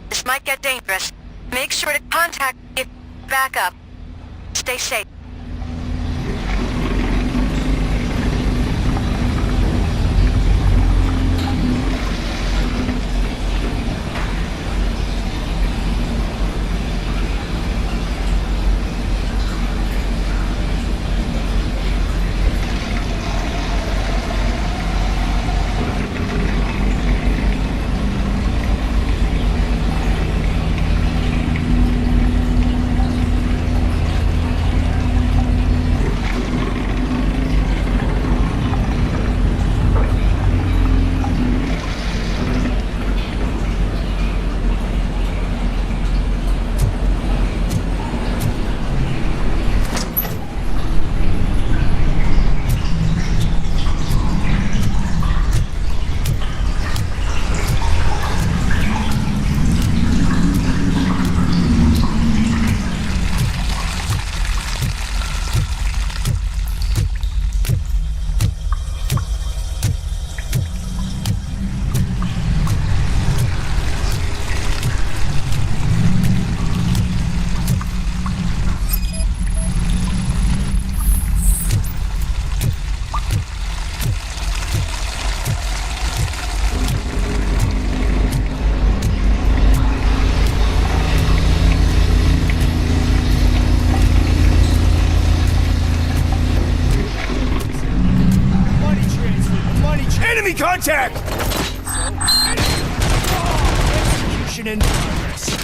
This might get dangerous. Make sure to contact me if you back up. Stay safe. Enemy contact! Execution in progress.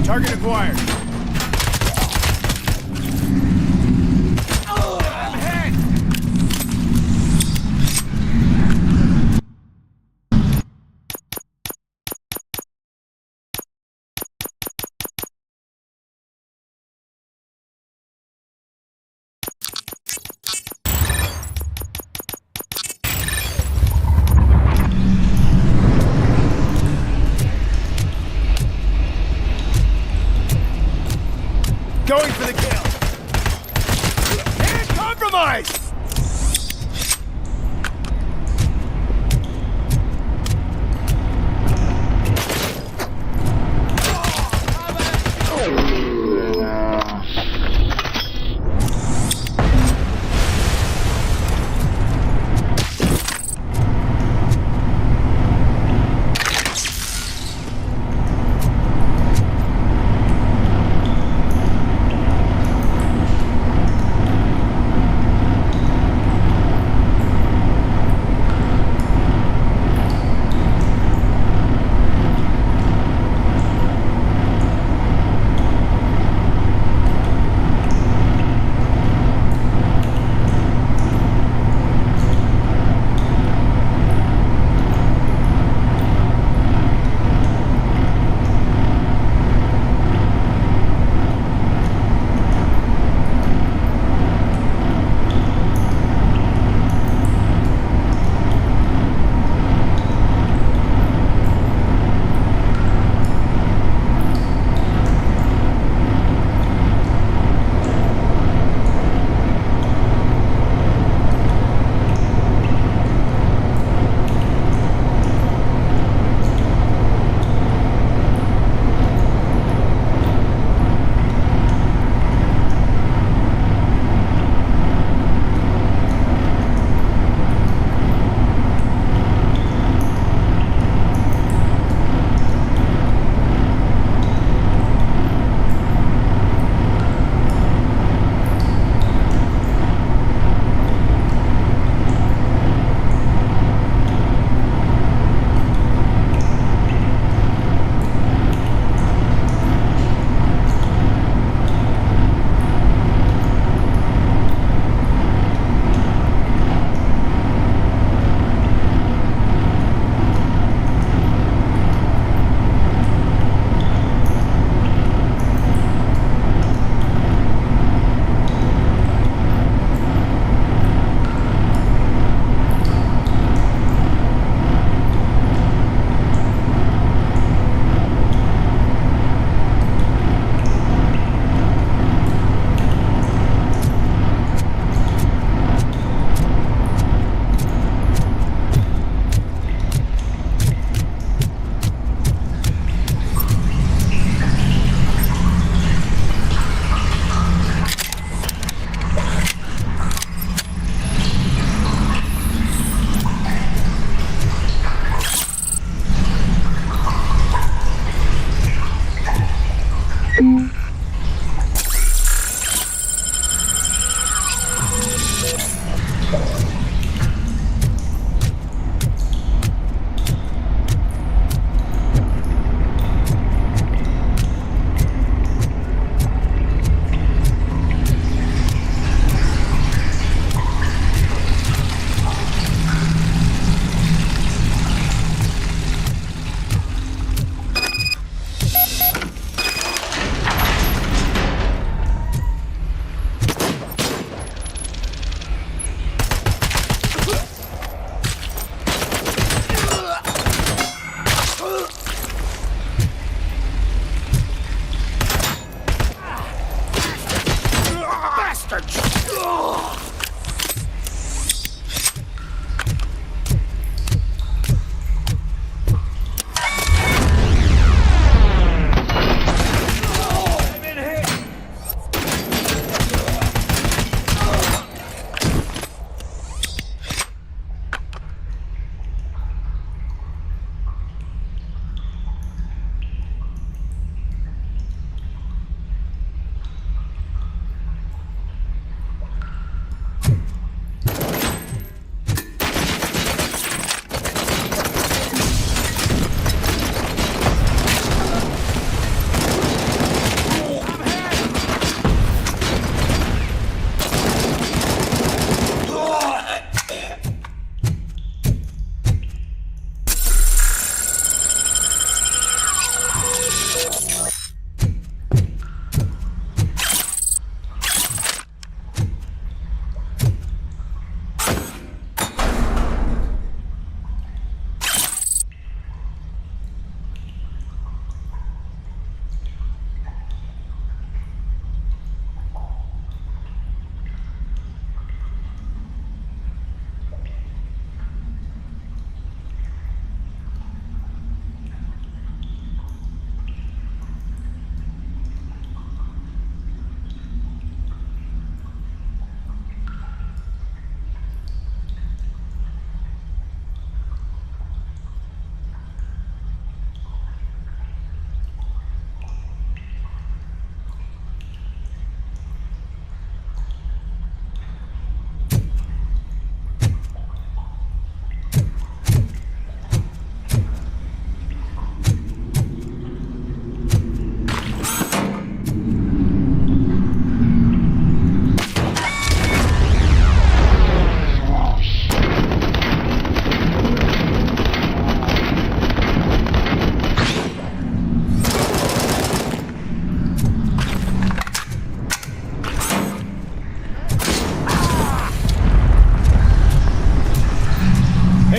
Target acquired. Going for the kill. And compromise!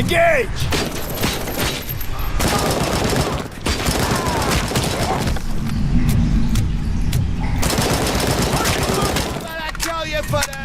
Engage! What I tell you for that?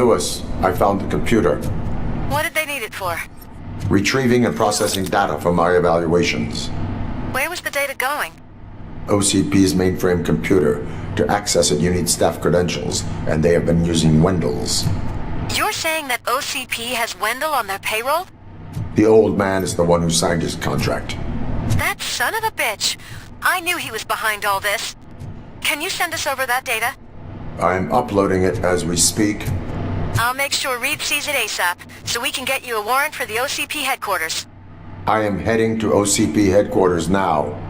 Lewis, I found the computer. What did they need it for? Retrieving and processing data from my evaluations. Where was the data going? OCP's mainframe computer. To access it, you need staff credentials, and they have been using Wendell's. You're saying that OCP has Wendell on their payroll? The old man is the one who signed his contract. That son of a bitch. I knew he was behind all this. Can you send us over that data? I'm uploading it as we speak. I'll make sure Reed sees it ASAP, so we can get you a warrant for the OCP headquarters. I am heading to OCP headquarters now.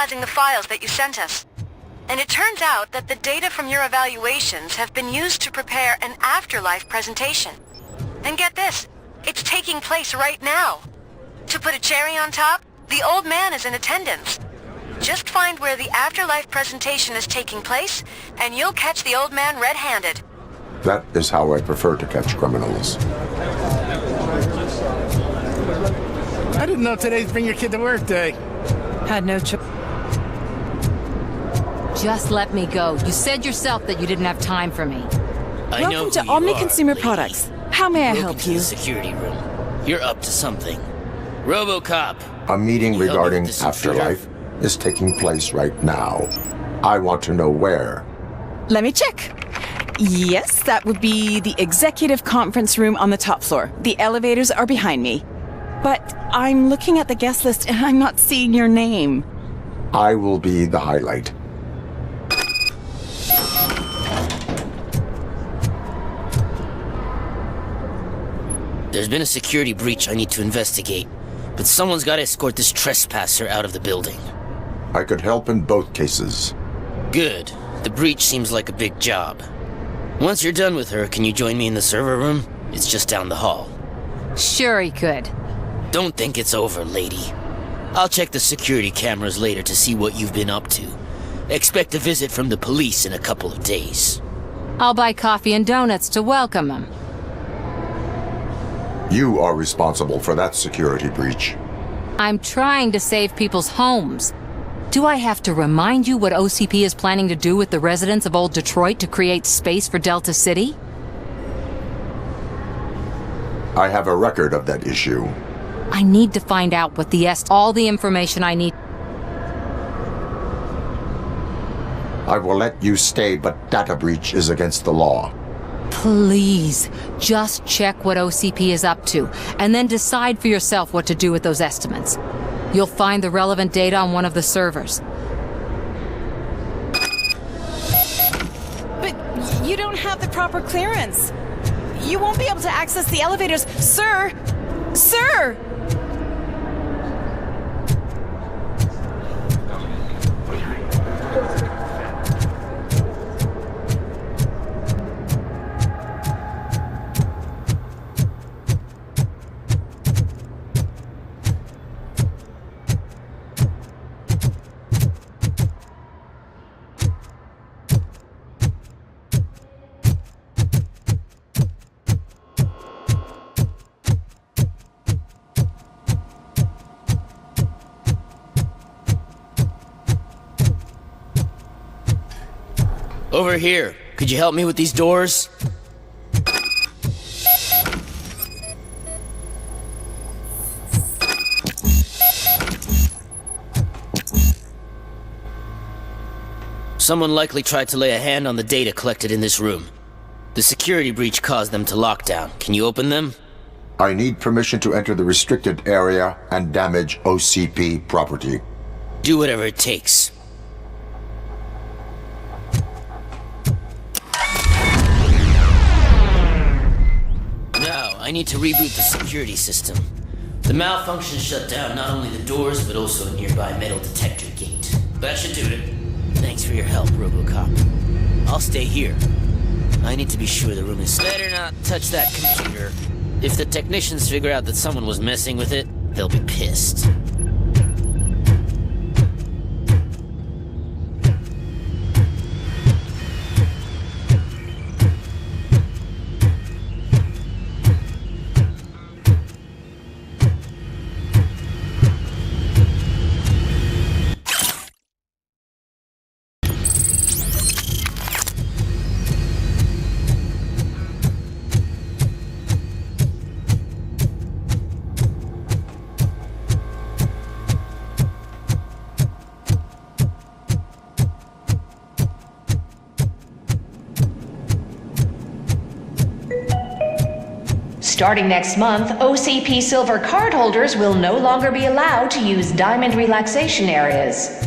The files that you sent us. And it turns out that the data from your evaluations have been used to prepare an afterlife presentation. And get this, it's taking place right now. To put a cherry on top, the old man is in attendance. Just find where the afterlife presentation is taking place, and you'll catch the old man red-handed. That is how I prefer to catch criminals. I didn't know today's Bring Your Kid to Work Day. Had no choice. Just let me go. You said yourself that you didn't have time for me. Welcome to Omni Consumer Products. How may I help you? The security room. You're up to something. RoboCop. A meeting regarding afterlife is taking place right now. I want to know where. Let me check. Yes, that would be the executive conference room on the top floor. The elevators are behind me. But I'm looking at the guest list and I'm not seeing your name. I will be the highlight. There's been a security breach I need to investigate, but someone's got to escort this trespasser out of the building. I could help in both cases. Good. The breach seems like a big job. Once you're done with her, can you join me in the server room? It's just down the hall. Sure he could. Don't think it's over, lady. I'll check the security cameras later to see what you've been up to. Expect a visit from the police in a couple of days. I'll buy coffee and donuts to welcome him. You are responsible for that security breach. I'm trying to save people's homes. Do I have to remind you what OCP is planning to do with the residents of Old Detroit to create space for Delta City? I have a record of that issue. I need to find out what all the information I need. I will let you stay, but data breach is against the law. Please, just check what OCP is up to, and then decide for yourself what to do with those estimates. You'll find the relevant data on one of the servers. But you don't have the proper clearance. You won't be able to access the elevators. Sir! Sir! Over here. Could you help me with these doors? Someone likely tried to lay a hand on the data collected in this room. The security breach caused them to lock down. Can you open them? I need permission to enter the restricted area and damage OCP property. Do whatever it takes. I need to reboot the security system. The malfunction shut down not only the doors, but also a nearby metal detector gate. That should do it. Thanks for your help, RoboCop. I'll stay here. I need to be sure the room is... Better not touch that computer. If the technicians figure out that someone was messing with it, they'll be pissed. Starting next month, OCP Silver cardholders will no longer be allowed to use Diamond relaxation areas.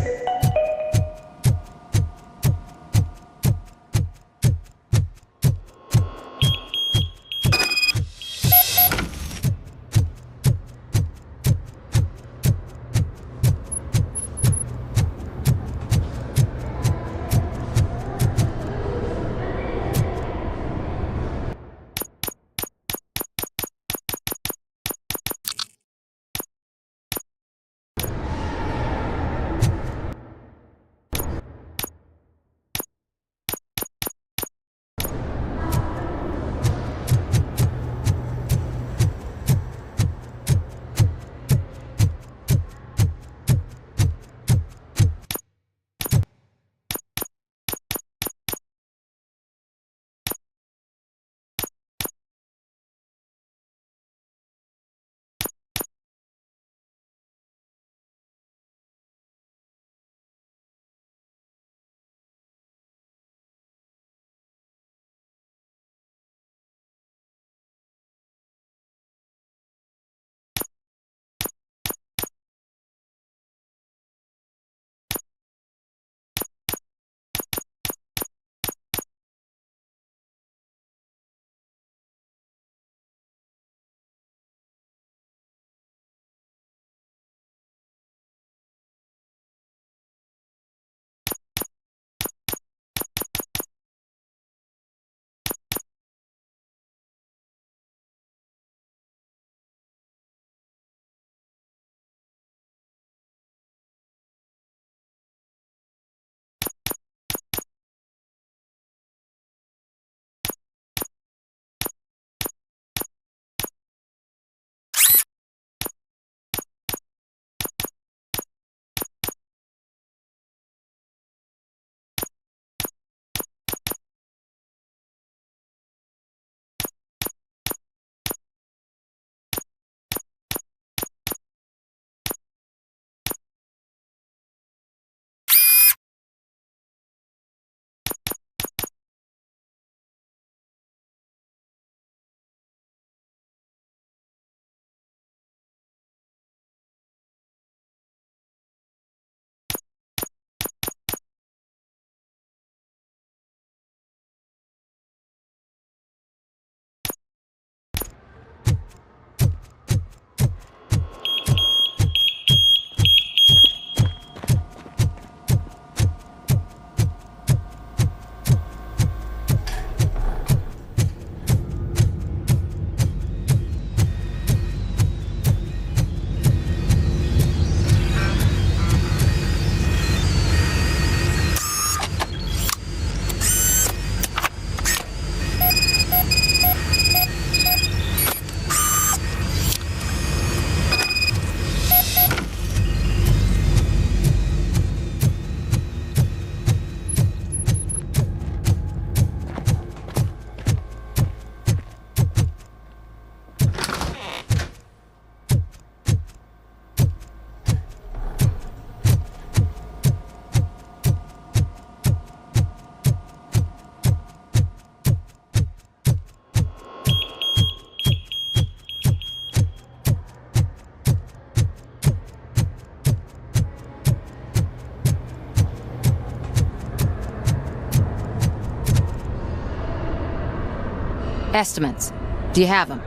Estimates. Do you have them?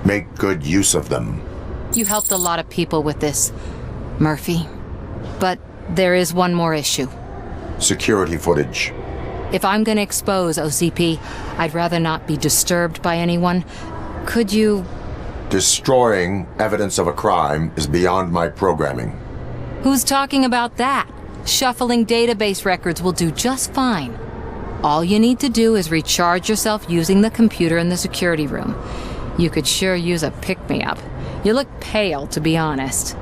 Make good use of them. You helped a lot of people with this, Murphy. But there is one more issue. Security footage. If I'm gonna expose OCP, I'd rather not be disturbed by anyone. Could you... Destroying evidence of a crime is beyond my programming. Who's talking about that? Shuffling database records will do just fine. All you need to do is recharge yourself using the computer in the security room. You could sure use a pick-me-up. You look pale, to be honest.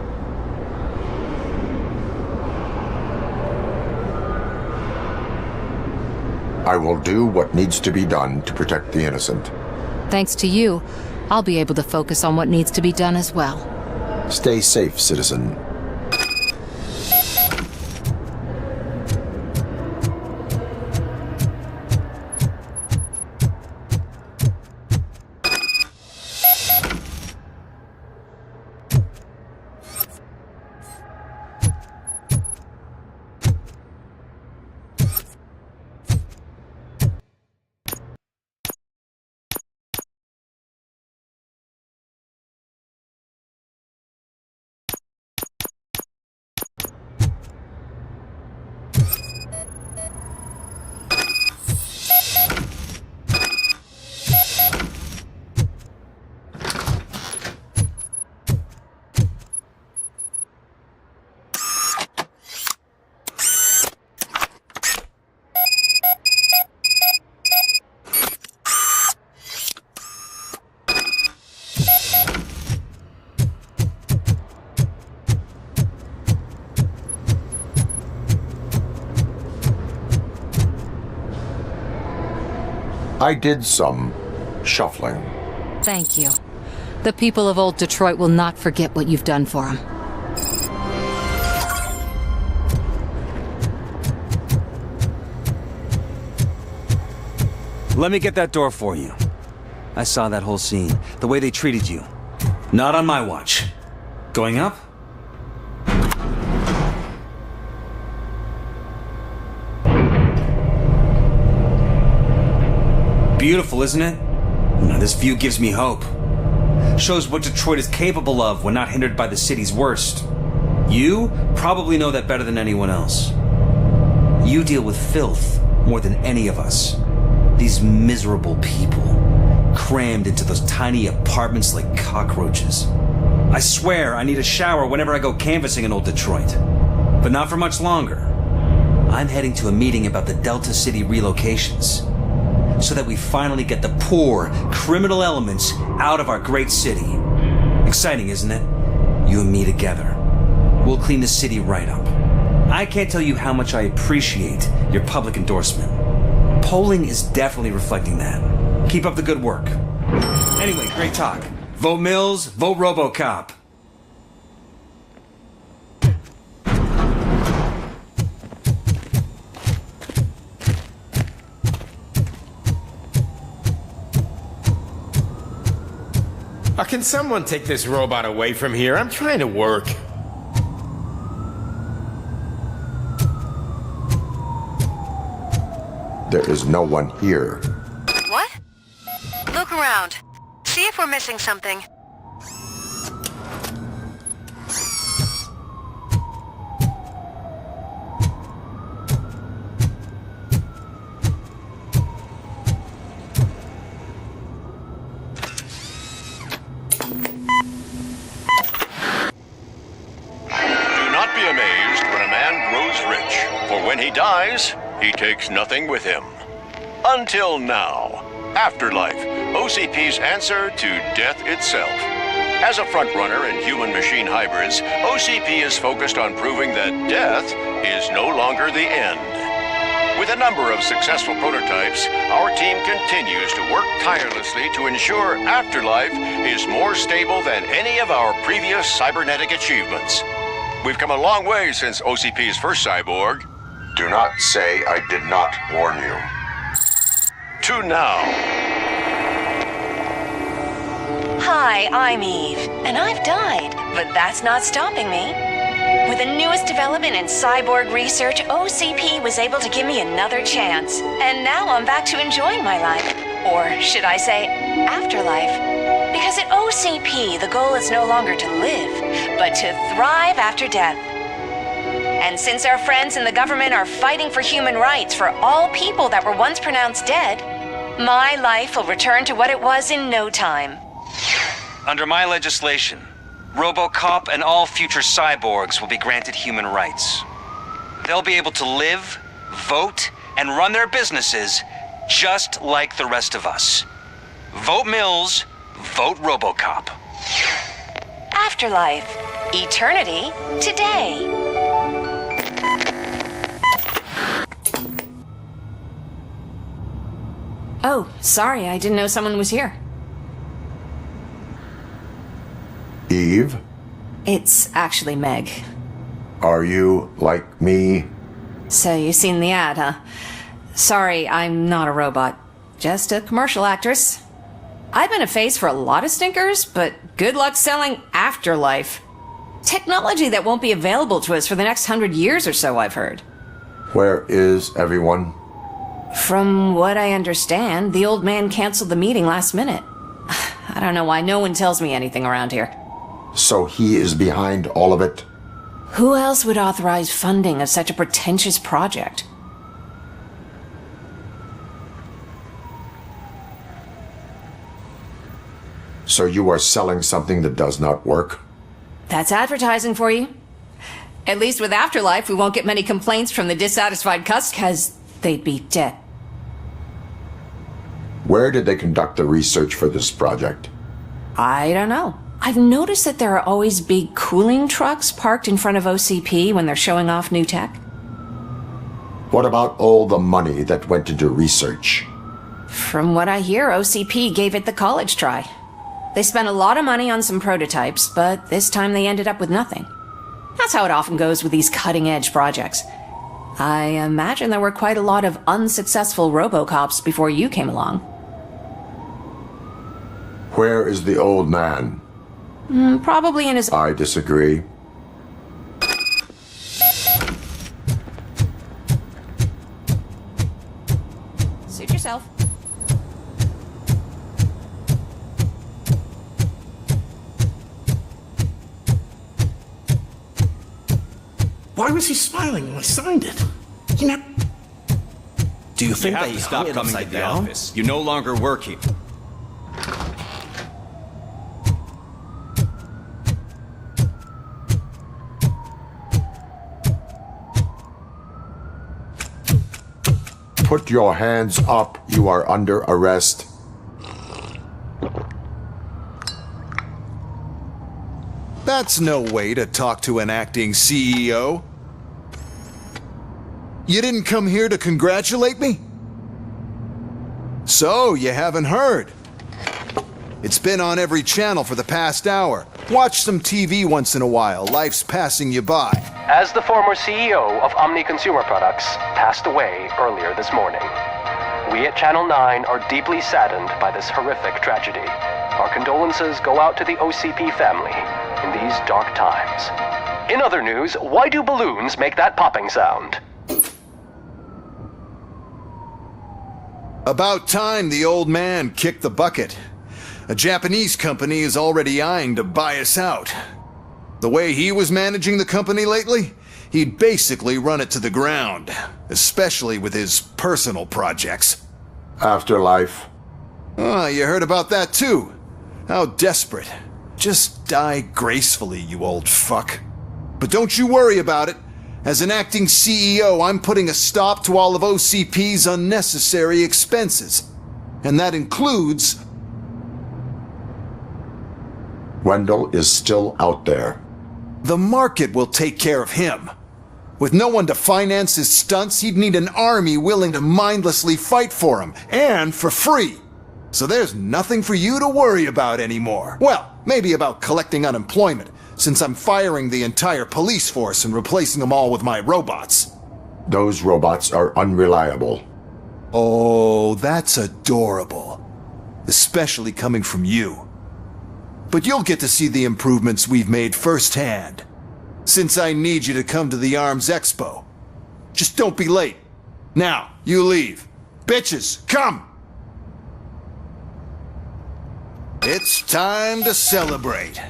I will do what needs to be done to protect the innocent. Thanks to you, I'll be able to focus on what needs to be done as well. Stay safe, citizen. I did some shuffling. Thank you. The people of Old Detroit will not forget what you've done for them. Let me get that door for you. I saw that whole scene, the way they treated you. Not on my watch. Going up? Beautiful, isn't it? This view gives me hope. Shows what Detroit is capable of when not hindered by the city's worst. You probably know that better than anyone else. You deal with filth more than any of us. These miserable people, crammed into those tiny apartments like cockroaches. I swear I need a shower whenever I go canvassing in Old Detroit. But not for much longer. I'm heading to a meeting about the Delta City relocations, so that we finally get the poor, criminal elements out of our great city. Exciting, isn't it? You and me together. We'll clean the city right up. I can't tell you how much I appreciate your public endorsement. Polling is definitely reflecting that. Keep up the good work. Anyway, great talk. Vote Mills, vote RoboCop. Can someone take this robot away from here? I'm trying to work. There is no one here. What? Look around. See if we're missing something. When he dies, he takes nothing with him. Until now. Afterlife, OCP's answer to death itself. As a frontrunner in human-machine hybrids, OCP is focused on proving that death is no longer the end. With a number of successful prototypes, our team continues to work tirelessly to ensure Afterlife is more stable than any of our previous cybernetic achievements. We've come a long way since OCP's first cyborg. Do not say I did not warn you. To now. Hi, I'm Eve, and I've died, but that's not stopping me. With the newest development in cyborg research, OCP was able to give me another chance, and now I'm back to enjoying my life. Or should I say, afterlife? Because at OCP, the goal is no longer to live, but to thrive after death. And since our friends in the government are fighting for human rights for all people that were once pronounced dead, my life will return to what it was in no time. Under my legislation, RoboCop and all future cyborgs will be granted human rights. They'll be able to live, vote, and run their businesses just like the rest of us. Vote Mills, vote RoboCop. Afterlife. Eternity. Today. Oh, sorry, I didn't know someone was here. Eve? It's actually Meg. Are you like me? So you've seen the ad, huh? Sorry, I'm not a robot. Just a commercial actress. I've been a face for a lot of stinkers, but good luck selling Afterlife. Technology that won't be available to us for the next 100 years or so, I've heard. Where is everyone? From what I understand, the old man canceled the meeting last minute. I don't know why no one tells me anything around here. So he is behind all of it? Who else would authorize funding of such a pretentious project? So you are selling something that does not work? That's advertising for you. At least with Afterlife, we won't get many complaints from the dissatisfied customers, because they'd be dead. Where did they conduct the research for this project? I don't know. I've noticed that there are always big cooling trucks parked in front of OCP when they're showing off new tech. What about all the money that went into research? From what I hear, OCP gave it the college try. They spent a lot of money on some prototypes, but this time they ended up with nothing. That's how it often goes with these cutting-edge projects. I imagine there were quite a lot of unsuccessful RoboCops before you came along. Where is the old man? Probably in his... I disagree. Suit yourself. Why was he smiling when I signed it? You know... Do you think have to stop coming to the office? You no longer work here. Put your hands up. You are under arrest. That's no way to talk to an acting CEO. You didn't come here to congratulate me? So, you haven't heard. It's been on every channel for the past hour. Watch some TV once in a while. Life's passing you by. As the former CEO of Omni Consumer Products passed away earlier this morning, we at Channel 9 are deeply saddened by this horrific tragedy. Our condolences go out to the OCP family in these dark times. In other news, why do balloons make that popping sound? About time the old man kicked the bucket. A Japanese company is already eyeing to buy us out. The way he was managing the company lately, he'd basically run it to the ground, especially with his personal projects. Afterlife. Oh, you heard about that too. How desperate. Just die gracefully, you old fuck. But don't you worry about it. As an acting CEO, I'm putting a stop to all of OCP's unnecessary expenses. And that includes... Wendell is still out there. The market will take care of him. With no one to finance his stunts, he'd need an army willing to mindlessly fight for him, and for free. So there's nothing for you to worry about anymore. Well, maybe about collecting unemployment, since I'm firing the entire police force and replacing them all with my robots. Those robots are unreliable. Oh, that's adorable. Especially coming from you. But you'll get to see the improvements we've made firsthand. Since I need you to come to the Arms Expo. Just don't be late. Now, you leave. Bitches, come! It's time to celebrate.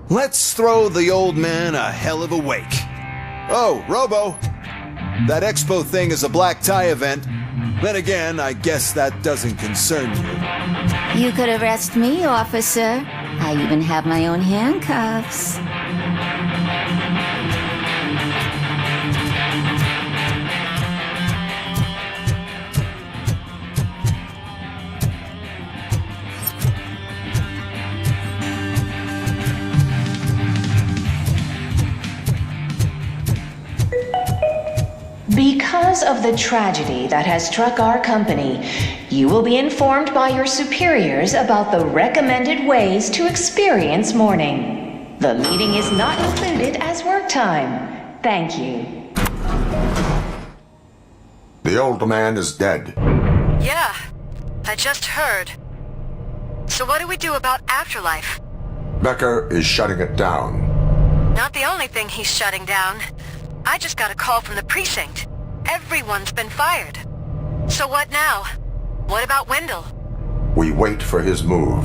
Let's throw the old man a hell of a wake. Oh, Robo! That expo thing is a black tie event. Then again, I guess that doesn't concern you. You could arrest me, officer. I even have my own handcuffs. Because of the tragedy that has struck our company, you will be informed by your superiors about the recommended ways to experience mourning. The meeting is not included as work time. Thank you. The old man is dead. Yeah, I just heard. So what do we do about Afterlife? Becker is shutting it down. Not the only thing he's shutting down. I just got a call from the precinct. Everyone's been fired. So what now? What about Wendell? We wait for his move.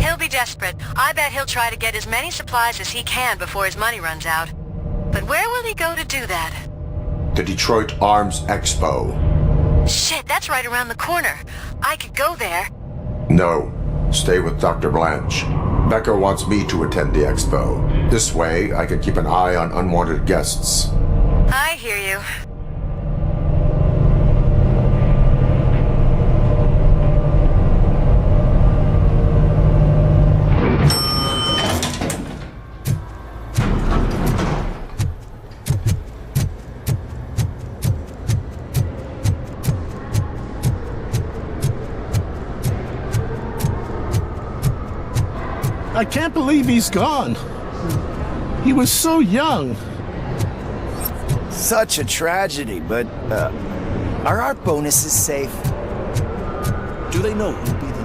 He'll be desperate. I bet he'll try to get as many supplies as he can before his money runs out. But where will he go to do that? The Detroit Arms Expo. Shit, that's right around the corner. I could go there. No, stay with Dr. Blanche. Becker wants me to attend the expo. This way, I can keep an eye on unwanted guests. I hear you. I can't believe he's gone. He was so young. Such a tragedy, but, are our bonuses safe? Do they know who'll be